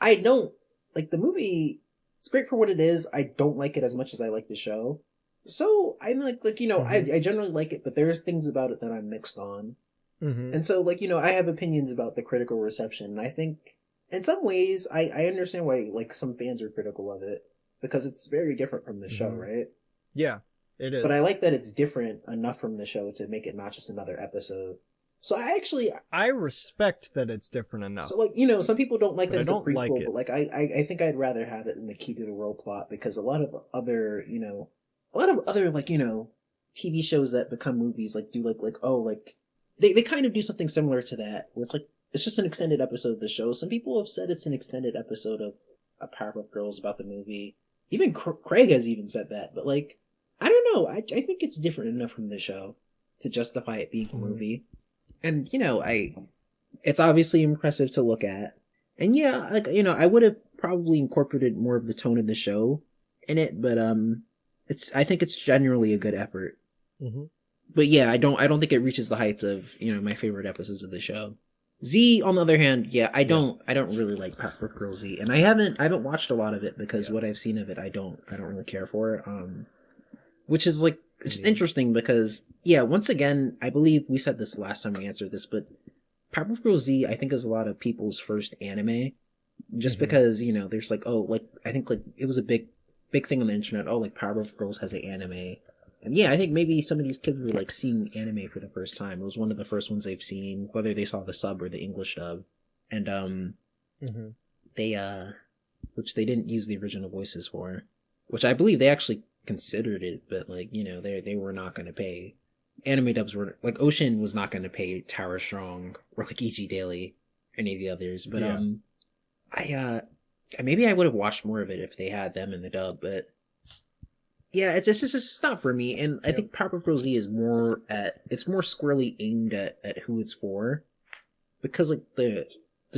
I don't like the movie. It's great for what it is. I don't like it as much as I like the show. So I'm like I generally like it, but there's things about it that I'm mixed on. Mm-hmm. And so I have opinions about the critical reception. And I think in some ways I understand why some fans are critical of it because it's very different from the show, right? Yeah, it is. But I like that it's different enough from the show to make it not just another episode. So I respect that it's different enough. So some people don't like that it's a prequel, but I think I'd rather have it in the Key to the World plot because a lot of other TV shows that become movies they kind of do something similar to that where it's just an extended episode of the show. Some people have said it's an extended episode of a Powerpuff Girls about the movie. Even Craig has even said that, but I don't know. I think it's different enough from the show to justify it being a movie. And, it's obviously impressive to look at. And I would have probably incorporated more of the tone of the show in it, but, I think it's generally a good effort. Mm-hmm. But yeah, I don't think it reaches the heights of, my favorite episodes of the show. Z, on the other hand, I don't really like Powerpuff Girls Z. And I haven't watched a lot of it because what I've seen of it, I don't really care for it. Which is it's just interesting because, once again, I believe we said this last time we answered this, but Powerpuff Girls Z, I think, is a lot of people's first anime. Just because, there's I think it was a big thing on the internet. Oh, Powerpuff Girls has an anime. And I think maybe some of these kids were seeing anime for the first time. It was one of the first ones they've seen, whether they saw the sub or the English dub. And, which they didn't use the original voices for, which I believe they actually considered it, but they were not going to pay. Anime dubs were Ocean was not going to pay Tara Strong or E.G. Daily or any of the others, but maybe I would have watched more of it if they had them in the dub, but yeah, it's just not for me. And I think Powerpuff Girls Z is more squarely aimed at who it's for, because like the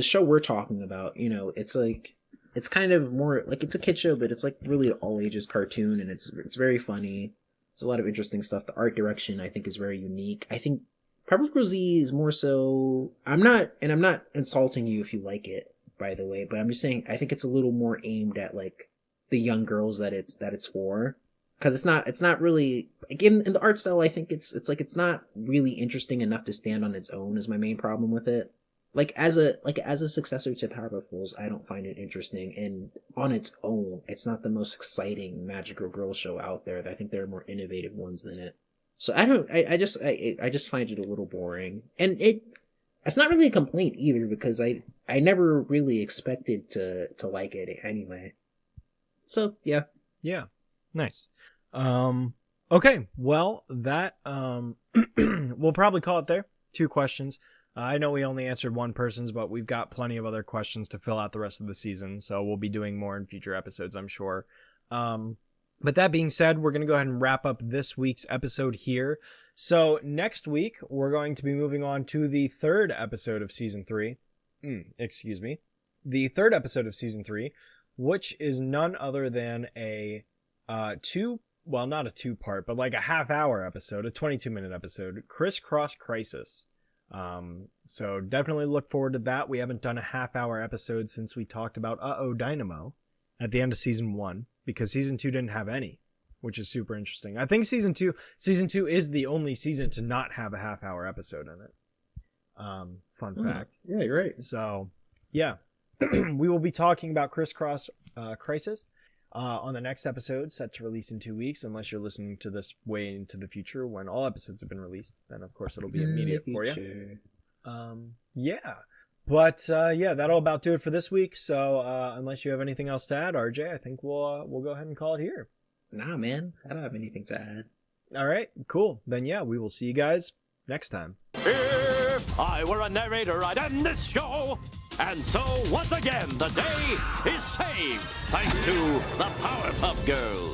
show we're talking about, you know, it's like it's kind of more like it's a kid show, but it's like really an all ages cartoon, and it's very funny. There's a lot of interesting stuff. The art direction I think is very unique. I think Powerpuff Girls Z is more so. I'm not insulting you if you like it, by the way, but I'm just saying I think it's a little more aimed at like the young girls that it's for, because it's not really like in the art style. I think it's like it's not really interesting enough to stand on its own is my main problem with it. Like as a successor to Powerpuff Girls, I don't find it interesting, and on its own, it's not the most exciting magical girl show out there. I think there are more innovative ones than it. So I just find it a little boring, and it's not really a complaint either, because I never really expected to like it anyway. So yeah. Yeah. Nice. Okay. Well, that we'll probably call it there. 2 questions. I know we only answered one person's, but we've got plenty of other questions to fill out the rest of the season, so we'll be doing more in future episodes, I'm sure. But that being said, we're going to go ahead and wrap up this week's episode here. So next week, we're going to be moving on to the 3rd episode of Season 3. The 3rd episode of Season 3, which is none other than a not a 2-part, but like a half-hour episode, a 22-minute episode, Crisscross Crisis. So definitely look forward to that. We haven't done a half-hour episode since we talked about Uh-Oh Dynamo at the end of Season 1, because Season 2 didn't have any, which is super interesting. I think Season 2 is the only season to not have a half-hour episode in it. Fun fact. Yeah, you're right. So, yeah. We will be talking about Crisscross Crisis on the next episode, set to release in 2 weeks, unless you're listening to this way into the future when all episodes have been released. Then, of course, it'll be immediate for you. Yeah. But, that'll about do it for this week. So, unless you have anything else to add, RJ, I think we'll go ahead and call it here. Nah, man. I don't have anything to add. All right. Cool. Then, yeah, we will see you guys next time. If I were a narrator, I'd end this show. And so, once again, the day is saved, thanks to the Powerpuff Girls.